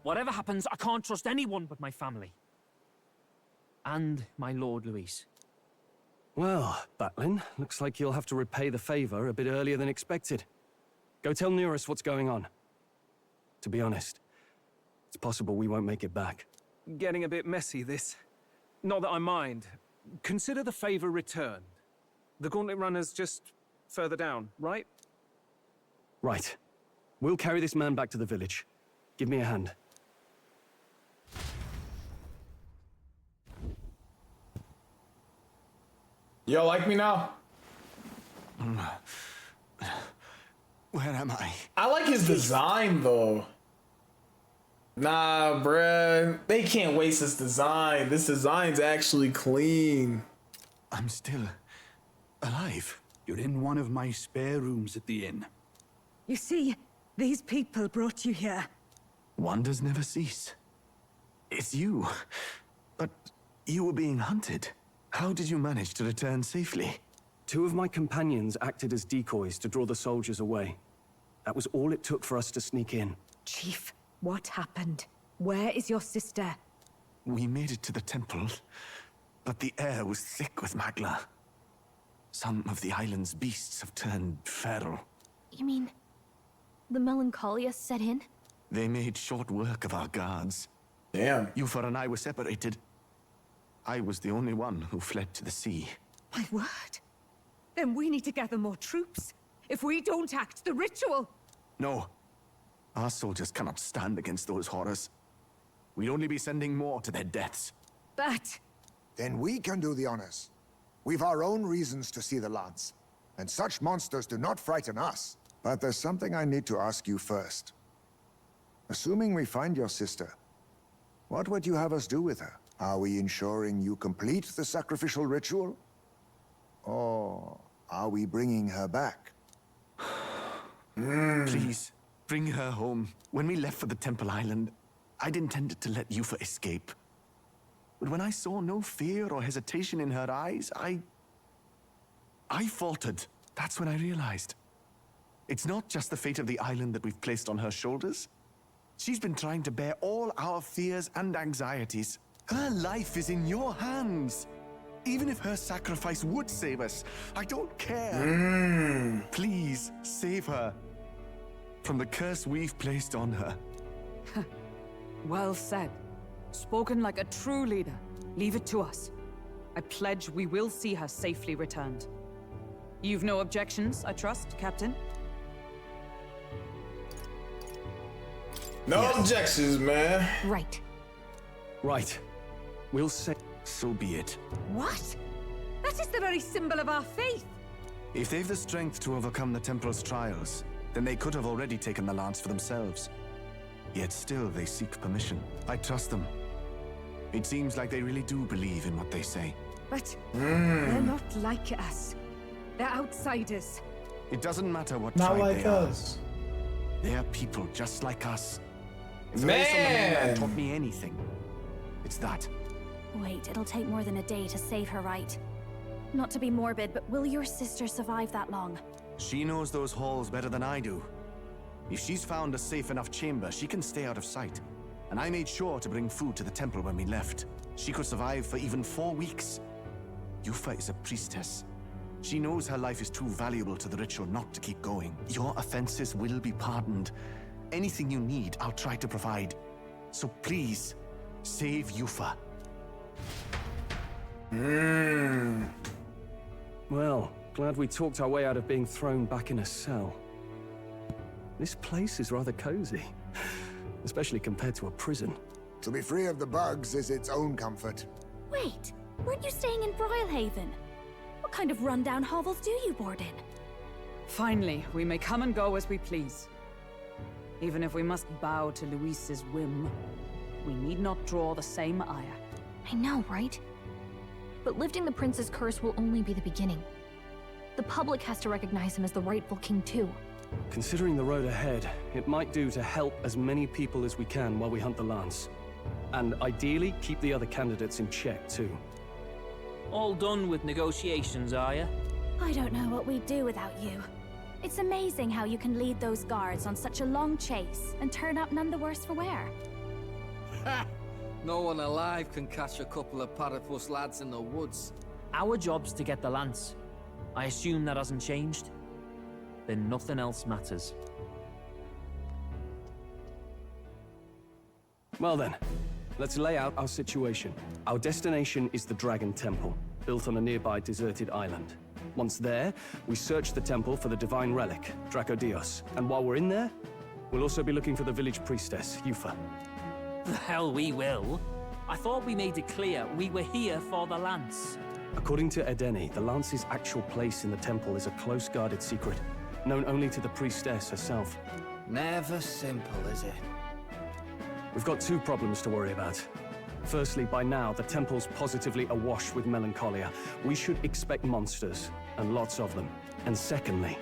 Whatever happens, I can't trust anyone but my family. And my Lord Luis. Well, Batlin, looks like you'll have to repay the favor a bit earlier than expected. Go tell Neurus what's going on. To be honest, it's possible we won't make it back. Getting a bit messy, this. Not that I mind. Consider the favor returned. The Gauntlet Runner's just further down, right? Right. We'll carry this man back to the village. Give me a hand. Y'all like me now? Where am I? I like his design, though. Nah, bruh. They can't waste this design. This design's actually clean. I'm still alive. You're in one of my spare rooms at the inn. You see, these people brought you here. Wonders never cease. It's you. But you were being hunted. How did you manage to return safely? 2 of my companions acted as decoys to draw the soldiers away. That was all it took for us to sneak in. Chief, what happened? Where is your sister? We made it to the temple, but the air was thick with magla. Some of the island's beasts have turned feral. You mean the melancholia set in? They made short work of our guards. Damn. Yufa and I were separated. I was the only one who fled to the sea. My word. Then we need to gather more troops. If we don't act, the ritual... No. Our soldiers cannot stand against those horrors. We'd only be sending more to their deaths. But... Then we can do the honors. We've our own reasons to see the lance. And such monsters do not frighten us. But there's something I need to ask you first. Assuming we find your sister, what would you have us do with her? Are we ensuring you complete the sacrificial ritual? Or are we bringing her back? Please, bring her home. When we left for the Temple Island, I'd intended to let Yufa escape. But when I saw no fear or hesitation in her eyes, I faltered. That's when I realized. It's not just the fate of the island that we've placed on her shoulders. She's been trying to bear all our fears and anxieties. Her life is in your hands. Even if her sacrifice would save us, I don't care. Please, save her from the curse we've placed on her. Well said. Spoken like a true leader. Leave it to us. I pledge we will see her safely returned. You've no objections, I trust, Captain? No objections, man. Right. Right. We'll say... So be it. What? That is the very symbol of our faith. If they've the strength to overcome the Temple's trials, then they could have already taken the lance for themselves. Yet still they seek permission. I trust them. It seems like they really do believe in what they say. But they're not like us. They're outsiders. It doesn't matter what Not tribe like they are. us. They're people just like us. If Man! there is someone that taught me anything, it's that. Wait, it'll take more than a day to save her, right? Not to be morbid, but will your sister survive that long? She knows those halls better than I do. If she's found a safe enough chamber, she can stay out of sight. And I made sure to bring food to the temple when we left. She could survive for even 4 weeks. Yufa is a priestess. She knows her life is too valuable to the ritual not to keep going. Your offenses will be pardoned. Anything you need, I'll try to provide. So please, save Yufa. Well, glad we talked our way out of being thrown back in a cell. This place is rather cozy. especially compared to a prison. To be free of the bugs is its own comfort. Wait, weren't you staying in Broilhaven? What kind of rundown hovels do you board in? Finally, we may come and go as we please. Even if we must bow to Luis's whim, we need not draw the same ire. I know, right? But lifting the prince's curse will only be the beginning. The public has to recognize him as the rightful king too. Considering the road ahead, it might do to help as many people as we can while we hunt the Lance. And ideally, keep the other candidates in check too. All done with negotiations, are you? I don't know what we'd do without you. It's amazing how you can lead those guards on such a long chase and turn up none the worse for wear. No one alive can catch a couple of platypus lads in the woods. Our job's to get the Lance. I assume that hasn't changed? Then nothing else matters. Well then, let's lay out our situation. Our destination is the Dragon Temple, built on a nearby deserted island. Once there, we search the temple for the divine relic, Dracodios. And while we're in there, we'll also be looking for the village priestess, Yufa. The hell we will. I thought we made it clear we were here for the Lance. According to Edeni, the Lance's actual place in the temple is a close-guarded secret, known only to the priestess herself. Never simple, is it? We've got two problems to worry about. Firstly, by now, the temple's positively awash with melancholia. We should expect monsters, and lots of them. And secondly,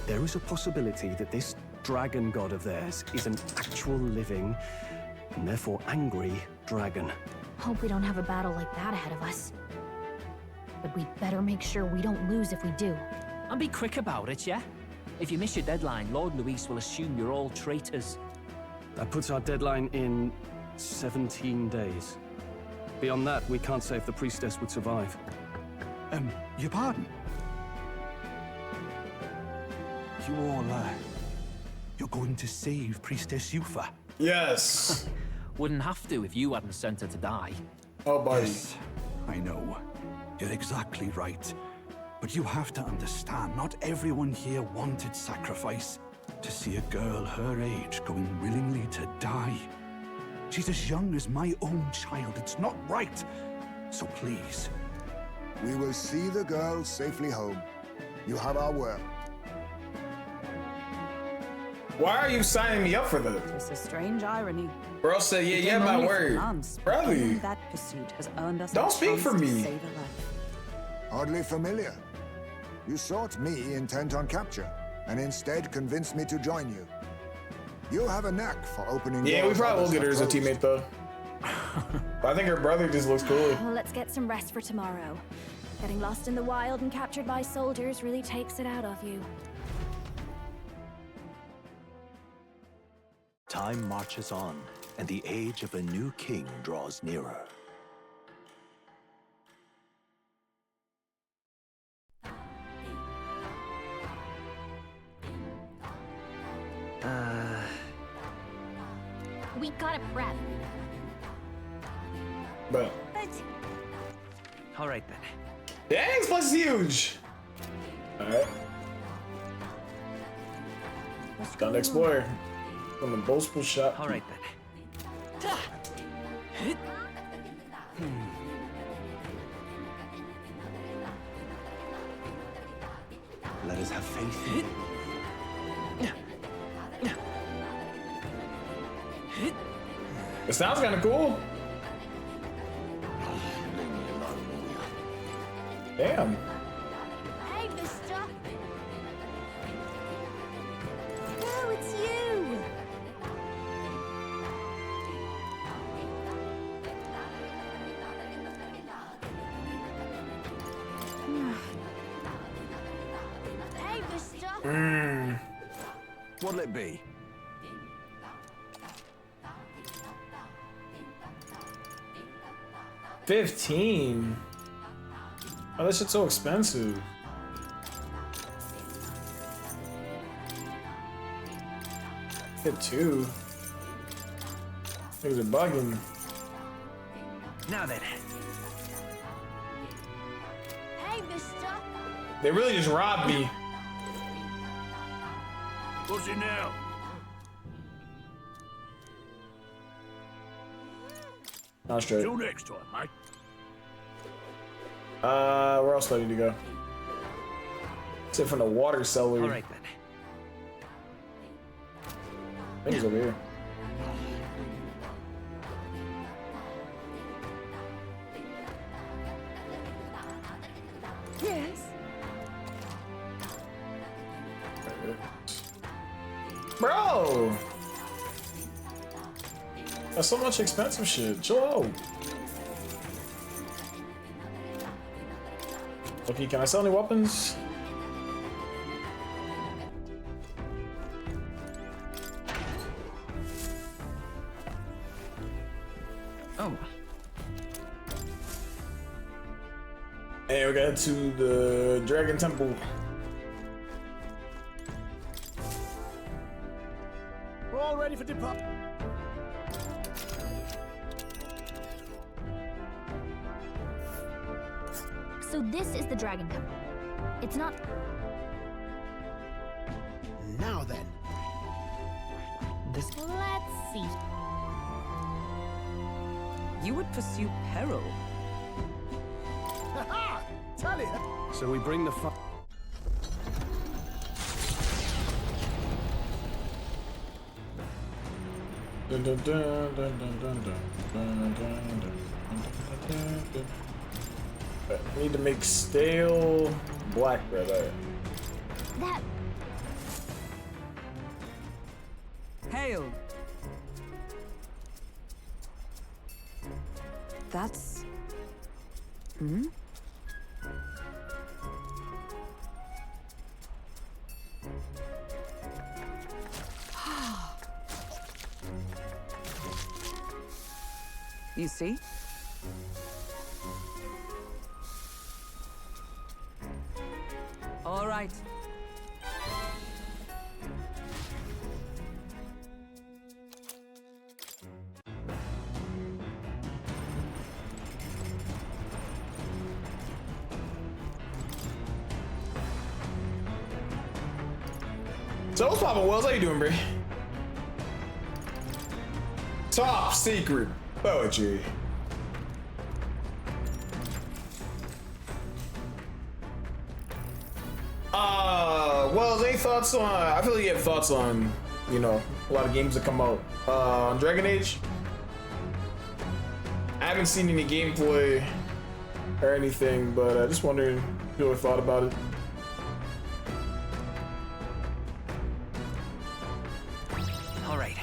there is a possibility that this dragon god of theirs is an actual living, and therefore angry, dragon. Hope we don't have a battle like that ahead of us. But we'd better make sure we don't lose if we do. And be quick about it, yeah? If you miss your deadline, Lord Luis will assume you're all traitors. That puts our deadline in 17 days. Beyond that, we can't say if the priestess would survive. Your pardon? You all, you're going to save Priestess Yufa? Yes. Wouldn't have to if you hadn't sent her to die. Oh, buddy. Yes, I know. You're exactly right. But you have to understand, not everyone here wanted sacrifice. To see a girl her age going willingly to die. She's as young as my own child. It's not right. So please. We will see the girl safely home. You have our word. Why are you signing me up for that? It's a strange irony. Bro said, yeah, my word. Brother. That pursuit has earned us Don't speak for me. Save a life. Oddly familiar. You sought me intent on capture, and instead convinced me to join you. You have a knack for opening doors. Yeah, we probably will get her as a teammate, though. But I think her brother just looks cool. Well, let's get some rest for tomorrow. Getting lost in the wild and captured by soldiers really takes it out of you. Time marches on, and the age of a new king draws nearer. We gotta prep. But all right then. Dang, this place is huge. All right. Time to explore. From the boastful shop. All right then. Let us have faith in It sounds kind of cool. Damn. Hey, mister! Oh, it's you! Hey, mister! What'll it be? $15. Oh, that shit's so expensive. Hit 2. Things are bugging. Now then. Hey, mister! They really just robbed me. What's it now? Not straight. Till next time, mate. Where else do I need to go? Except from the water cellar. All right then. I think it's over here. Yes. Bro! That's so much expensive shit. Chill out. Okay, can I sell any weapons? Oh. Hey, we got to the Dragon Temple. We're all ready for depart. So this is the Dragon Temple. It's not... Now then. Let's see. You would pursue peril. Ha-ha! Tell it. So we bring the fire. Dun, dun, dun, dun, dun, dun, dun, dun, dun, dun, dun. I need to make stale black bread. That... Hail. That's... Hmm? You see? All right. So what's poppin', Wells? How you doing, bro? Top secret poetry. Wells, any thoughts on? I feel like you have thoughts on, you know, a lot of games that come out. On Dragon Age, I haven't seen any gameplay or anything, but just wondering if you ever thought about it. All right.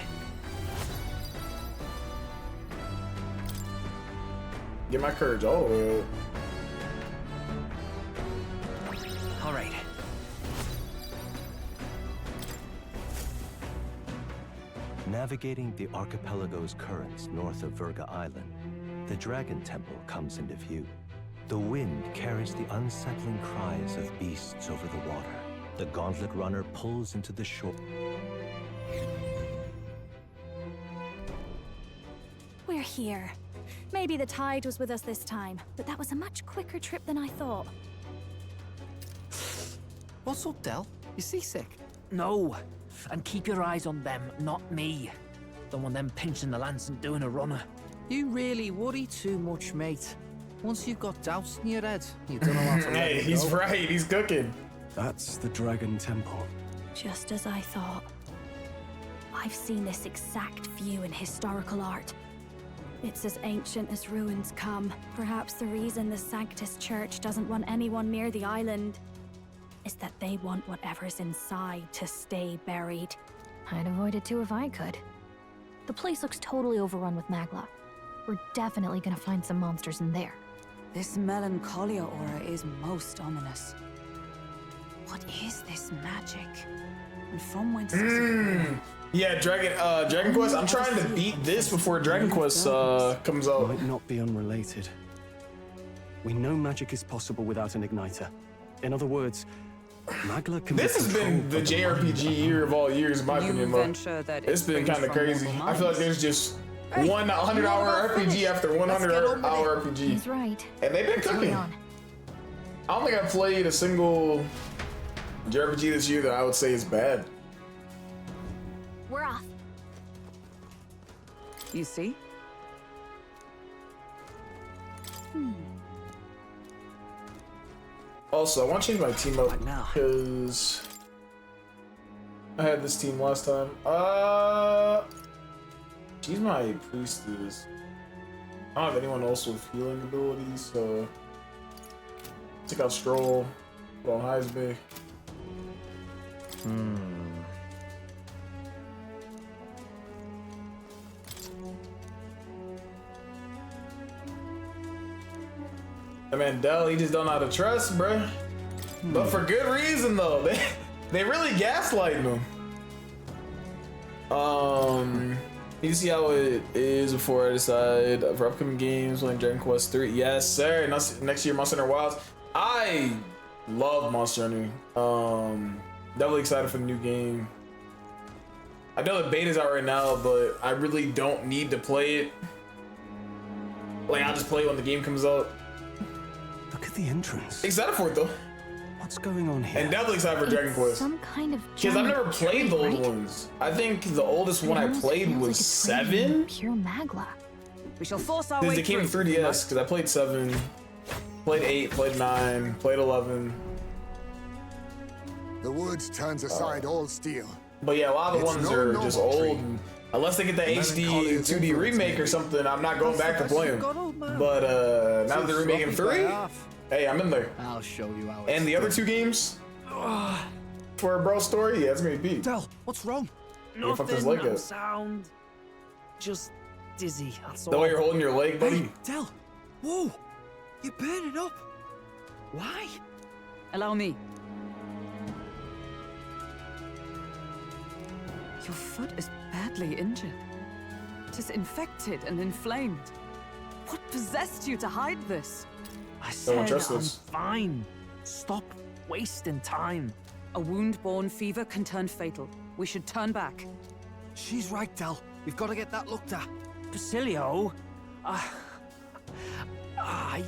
Get my courage. Oh. All right. Navigating the archipelago's currents north of Verga Island, the Dragon Temple comes into view. The wind carries the unsettling cries of beasts over the water. The gauntlet runner pulls into the shore. We're here. Maybe the tide was with us this time, but that was a much quicker trip than I thought. What's up, Del? You seasick? No. And keep your eyes on them, not me. Don't want them pinching the lance and doing a runner. You really worry too much, mate. Once you've got doubts in your head, you don't know how to let Hey, it he's go. right. He's cooking. That's the Dragon Temple. Just as I thought. I've seen this exact view in historical art. It's as ancient as ruins come. Perhaps the reason the Sanctus Church doesn't want anyone near the island is that they want whatever's inside to stay buried. I'd avoid it too if I could. The place looks totally overrun with magla. We're definitely gonna find some monsters in there. This melancholia aura is most ominous. What is this magic? And from whence does it come? Yeah, Dragon Quest. I'm trying to beat this before Dragon Quest comes out. Might not be unrelated. We know magic is possible without an igniter. In other words, magla can This has been the JRPG year of all years, in my opinion. Though. It's been kind of crazy. I feel like there's just 100-hour RPG after 100-hour RPG. He's right. And they've been cooking. I don't think I've played a single JRPG this year that I would say is bad. We're off. You see? Also, I want to change my team up because I had this team last time. She's my priestess. I don't have anyone else with healing abilities, so take out Stroll, put on Heisby. I mean, Dell, he just don't know how to trust, bruh. But for good reason, though. They really gaslighting him. You see how it is before I decide for upcoming games when Dragon Quest 3. Yes, sir. Next year, Monster Hunter Wilds. I love Monster Hunter. Definitely excited for the new game. I know the beta's out right now, but I really don't need to play it. Like, I'll just play it when the game comes out. Look at the entrance. Excited for it, though. What's going on here? And definitely excited for Dragon Quest. Some kind of Because I've never played the old right? ones. I think the oldest one I It almost played feels was like it's raining 7. Pure Magla. We shall force our Because way they came in through. 3DS, because I played 7, played 8, played 9, played 11. The woods turns aside all steel. But yeah, a lot of the It's ones no are normal just tree. old. And unless they get the HD Melancholy is 2D influence, remake or maybe. something, I'm not going back to play them. But now that they're remaking 3, hey, I'm in there. I'll show you how. And the other 2 games, for a bro story, yeah, it's gonna be peak. Del, what's wrong? You fucked his leg no up. sound. Just dizzy, that's The all. way you're holding your leg, buddy. Hey, Del. Whoa, you're burning up. Why? Allow me. Your foot is badly injured. It is infected and inflamed. What possessed you to hide this? I Don't said trust I'm this. fine. Stop wasting time. A wound-borne fever can turn fatal. We should turn back. She's right, Del. We've got to get that looked at. Basilio, are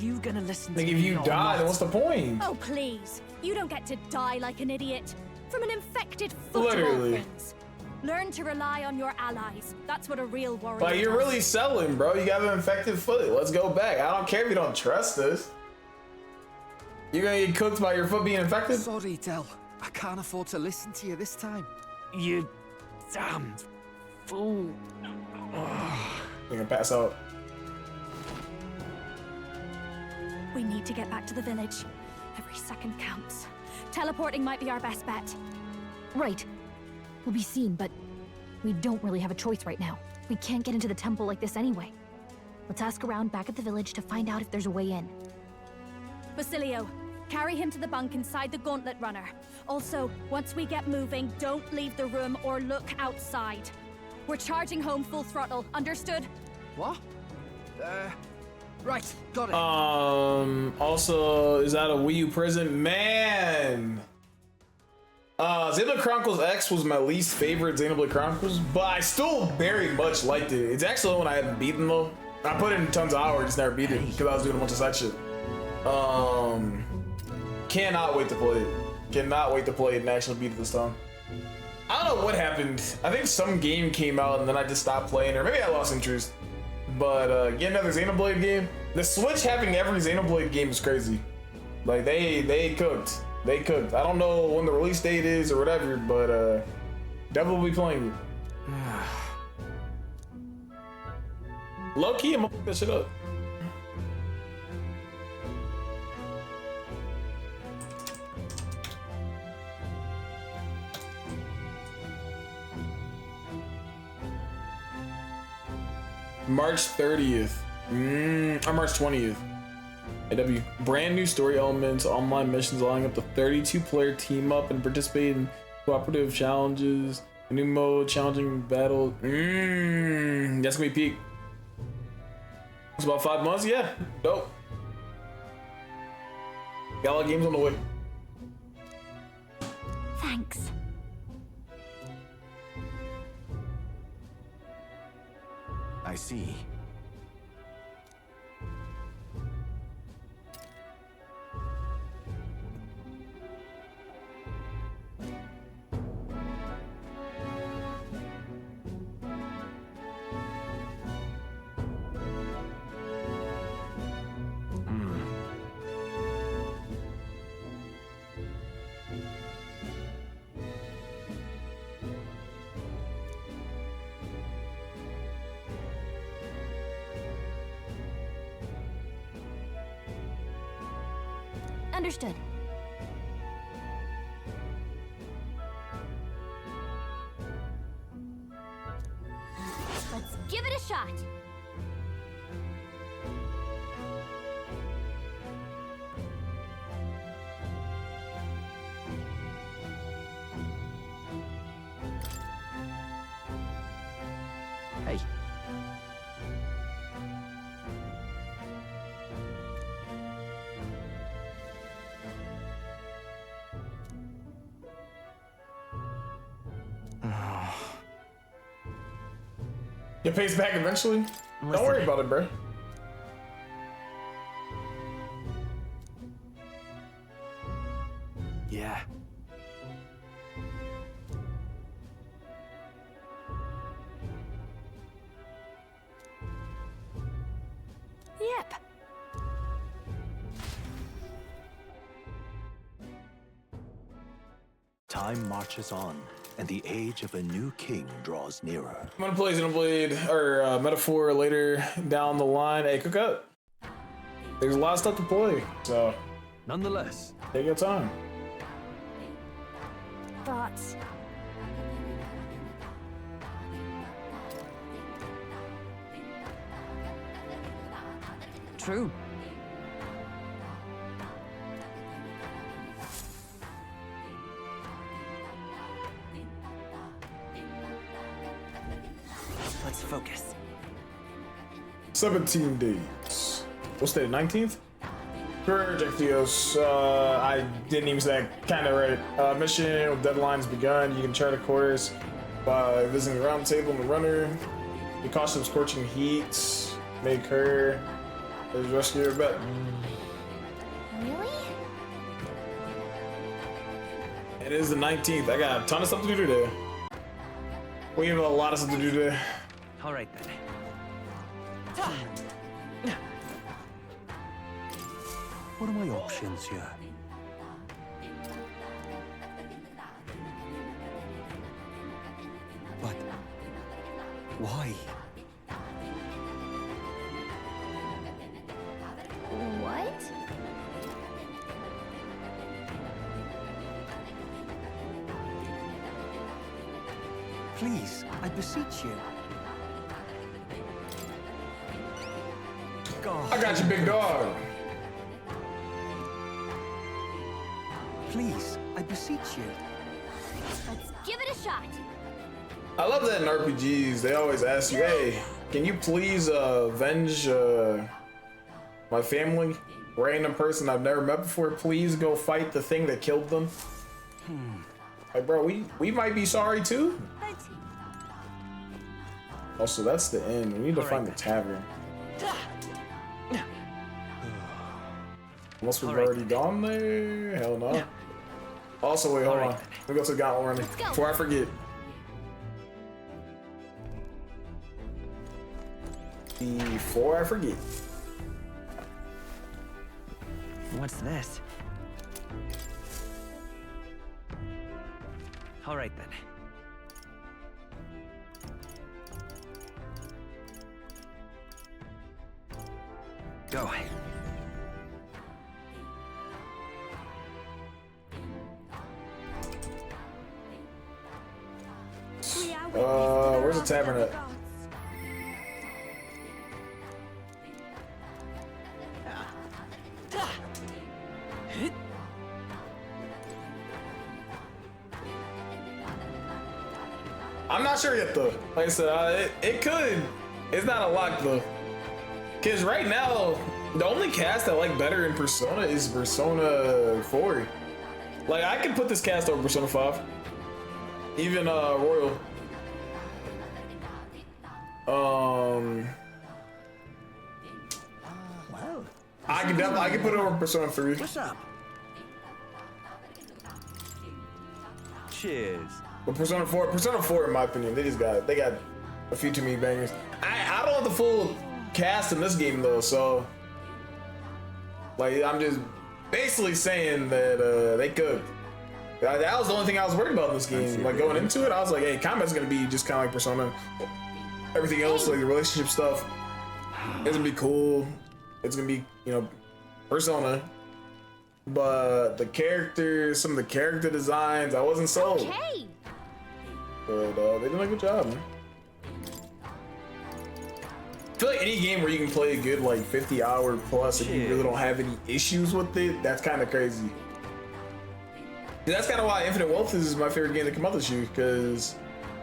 you gonna listen to Like, me if you or die, not? then what's the point? Oh, please. You don't get to die like an idiot. From an infected foot of all Literally. things. Learn to rely on your allies. That's what a real warrior Like, you're does. really selling, bro. You got an infected foot. Let's go back. I don't care if you don't trust us. You're gonna get cooked by your foot being infected? Sorry, Del. I can't afford to listen to you this time. You damned fool. You're gonna pass out. We need to get back to the village. Every second counts. Teleporting might be our best bet. Right. We'll be seen, but we don't really have a choice right now. We can't get into the temple like this anyway. Let's ask around back at the village to find out if there's a way in. Basilio, carry him to the bunk inside the gauntlet runner. Also, once we get moving, don't leave the room or look outside. We're charging home full throttle, understood? What? Right, got it. Also, is that a Wii U prison? Man! Xenoblade Chronicles X was my least favorite Xenoblade Chronicles, but I still very much liked it. It's actually the one I haven't beaten though. I put in tons of hours, just never beat it because I was doing a bunch of side shit. Cannot wait to play it. Cannot wait to play it and actually beat it this time. I don't know what happened. I think some game came out and then I just stopped playing, or maybe I lost interest. But get another Xenoblade game. The Switch having every Xenoblade game is crazy. Like they cooked. They cooked. I don't know when the release date is or whatever, but definitely will be playing it. Low key, I'm gonna pick that shit up. March 30th. Or March 20th. AW. Brand new story elements, online missions allowing up to 32-player team up and participate in cooperative challenges. A new mode, challenging battle. That's gonna be peak. It's about 5 months, yeah. Dope. Got a lot of games on the way. Thanks. I see. Understood. Let's give it a shot. Hey. Your pace back eventually? Don't worry about it, bro. Yeah. Yep. Time marches on, and the age of a new king draws nearer. I'm gonna play Xenoblade or Metaphor later down the line. Hey, cook up. There's a lot of stuff to play, so nonetheless, take your time. Thoughts? True. Let's focus. 17 days. What's the 19th? Projectios. I didn't even say that kind of right. Mission with deadlines begun. You can chart a course by visiting the round table and the runner. The cost of scorching heat may occur. There's rescue bet. Really? It is the 19th. I got a ton of stuff to do today. We have a lot of stuff to do today. All right then. What are my options here? But why? What? Please, I beseech you. God. I got you, big dog. Please, I beseech you. Let's give it a shot. I love that in RPGs. They always ask you, hey, can you please avenge my family? Random person I've never met before. Please go fight the thing that killed them. Like, bro, we might be sorry too. Also, that's the end. We need to find the tavern. Unless we've already gone there? Hell no. Also, wait, hold on. Let me go to the gauntlet running before I forget. Before I forget. What's this? All right then. Go. Where's the tavern at? I'm not sure yet though. Like I said, it could. It's not a lock though. Cause right now, the only cast I like better in Persona is Persona 4. Like I could put this cast over Persona 5. Even Royal. I can put it over Persona 3. What's up? Cheers. But Persona 4, in my opinion, they got a few too many bangers. I don't have the full cast in this game though, so like I'm just basically saying that they could. That was the only thing I was worried about in this game. Like going into it, I was like, hey, combat's gonna be just kind of like Persona. Everything else, like the relationship stuff, it's gonna be cool. It's gonna be, Persona. but the characters, some of the character designs, I wasn't sold. Okay. But they did a good job, man. I feel like any game where you can play a good like 50-hour plus and you really don't have any issues with it, that's kind of crazy. And that's kind of why Infinite Wealth is my favorite game to come out this year, because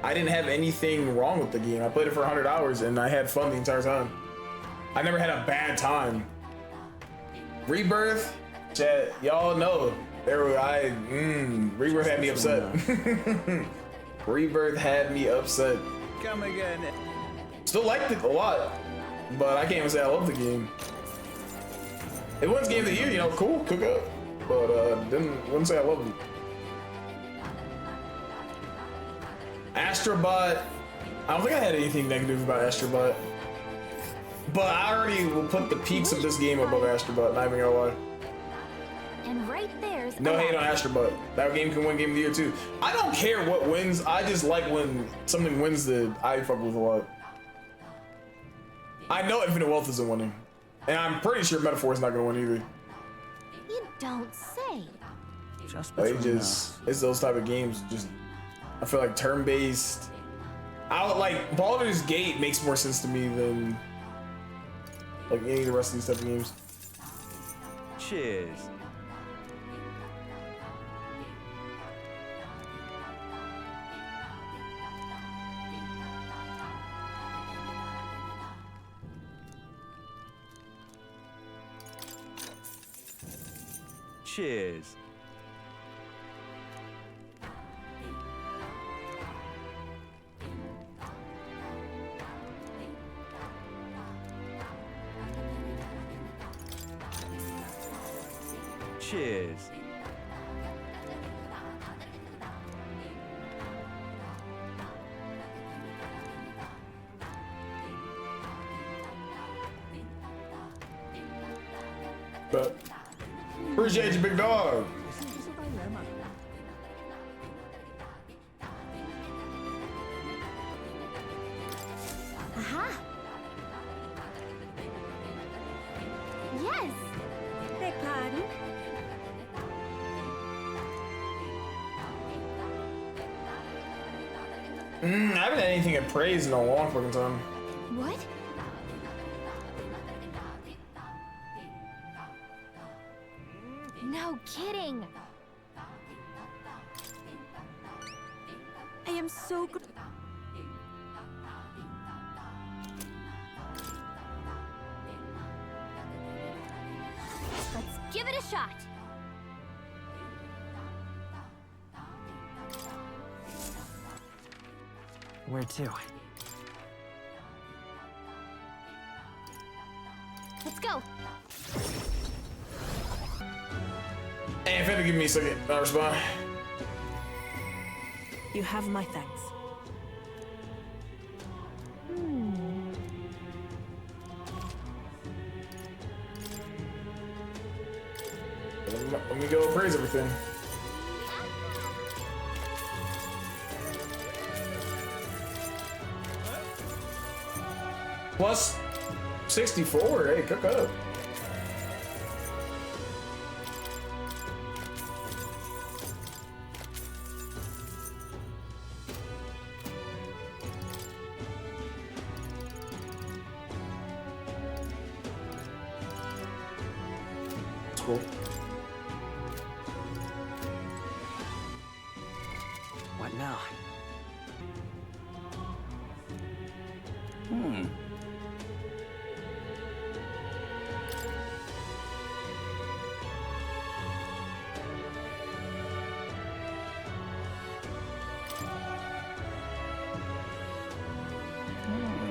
I didn't have anything wrong with the game. I played it for 100 hours and I had fun the entire time. I never had a bad time. Rebirth, chat, y'all know. Rebirth had me upset. Rebirth had me upset. Come again. Still liked it a lot, but I can't even say I love the game. It wins Game of the Year, you know, cool, cook up, but wouldn't say I love it. Astrobot, I don't think I had anything negative about Astrobot, but I already will put the peaks of this game above Astrobot, not even gonna lie. And right there's No hate on Astrobot. That game can win Game of the Year too. I don't care what wins, I just like when something wins that I fuck with a lot. I know Infinite Wealth isn't winning, and I'm pretty sure Metaphor is not gonna win either. You don't say. Just it's those type of games. Just I feel like turn-based. I would like Baldur's Gate makes more sense to me than like any of the rest of these type of games. Cheers. Cheers. Cheers. But appreciate you, big dog. Aha. Yes. Beg pardon. I haven't had anything at praise in a long fucking time. What? No kidding. I am so good. Let's give it a shot. Where to? Let's go. Hey, Fanta, give me a second. I'll respond. You have my thanks. Let me go appraise everything. Plus 64. Hey, cook up. Cool. What now?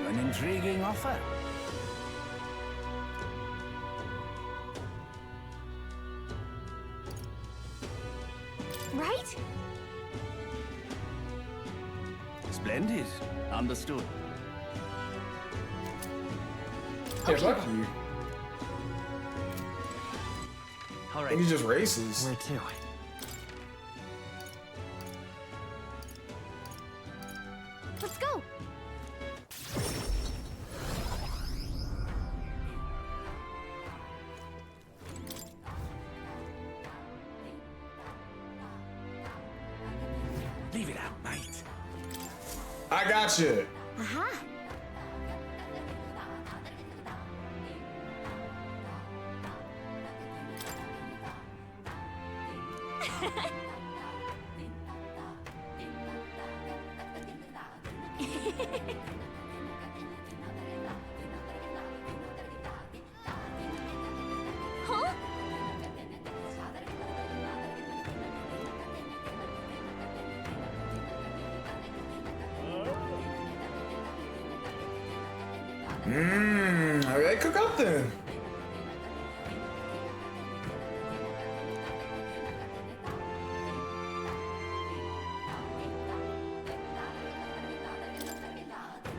An intriguing offer. Right? Splendid. Understood. Hey, fuck you. All I right. think he just races. Where to? Let's go. I got you. Aha. Huh? Okay, cook up then.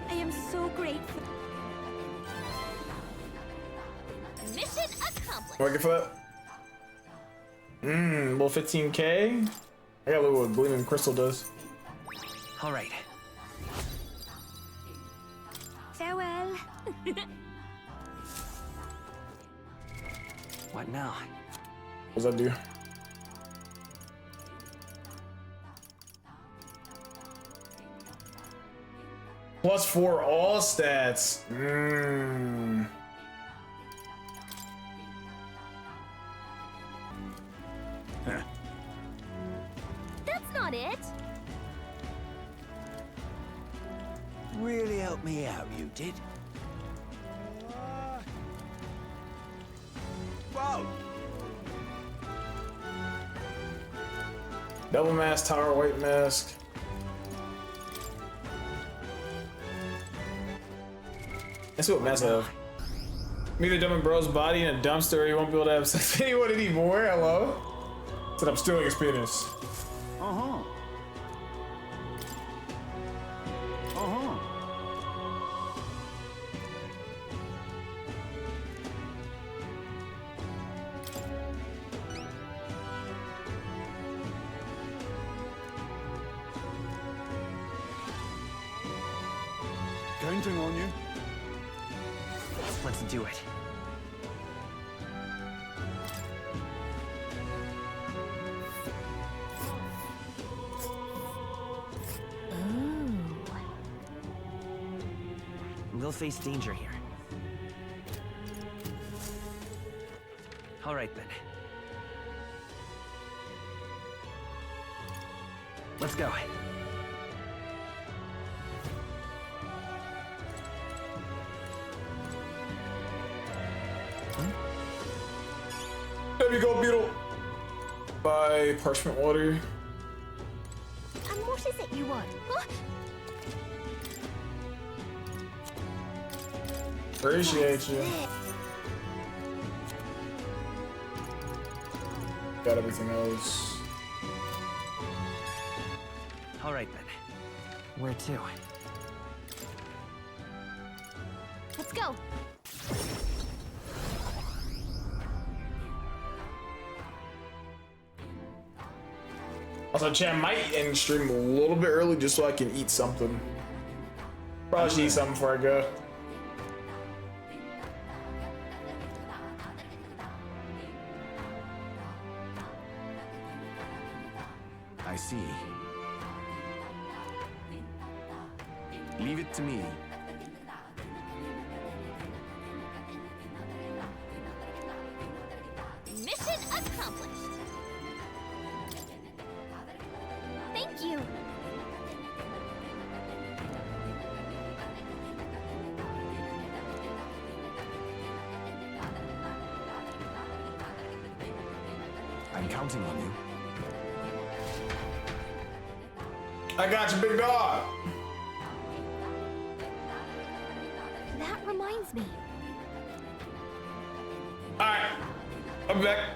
I am so grateful. Mission accomplished. What I get for that? Well, 15K. I gotta look what Gleaming Crystal does. All right. Farewell. What now? What does that do? +4 all stats. That's not it. Really helped me out, you did. Whoa! Double mask, tower, white mask. Let's see what mask I have. Me the dumb bro's body in a dumpster. You won't be able to have sex with anyone anymore. Hello? Said I'm stealing his penis. Counting on you. Let's do it. We'll face danger here. All right, then. Let's go. There we go, Beetle. Buy parchment water. And what is it you want? Huh? Appreciate you. Got everything else. All right, then. Where to? Let's go. Also, chat, might end stream a little bit early just so I can eat something. Probably should eat something before I go. I see. Leave it to me. Mission accomplished. Thank you. I'm counting on you. I got you, big dog. That reminds me. All right, I'm back.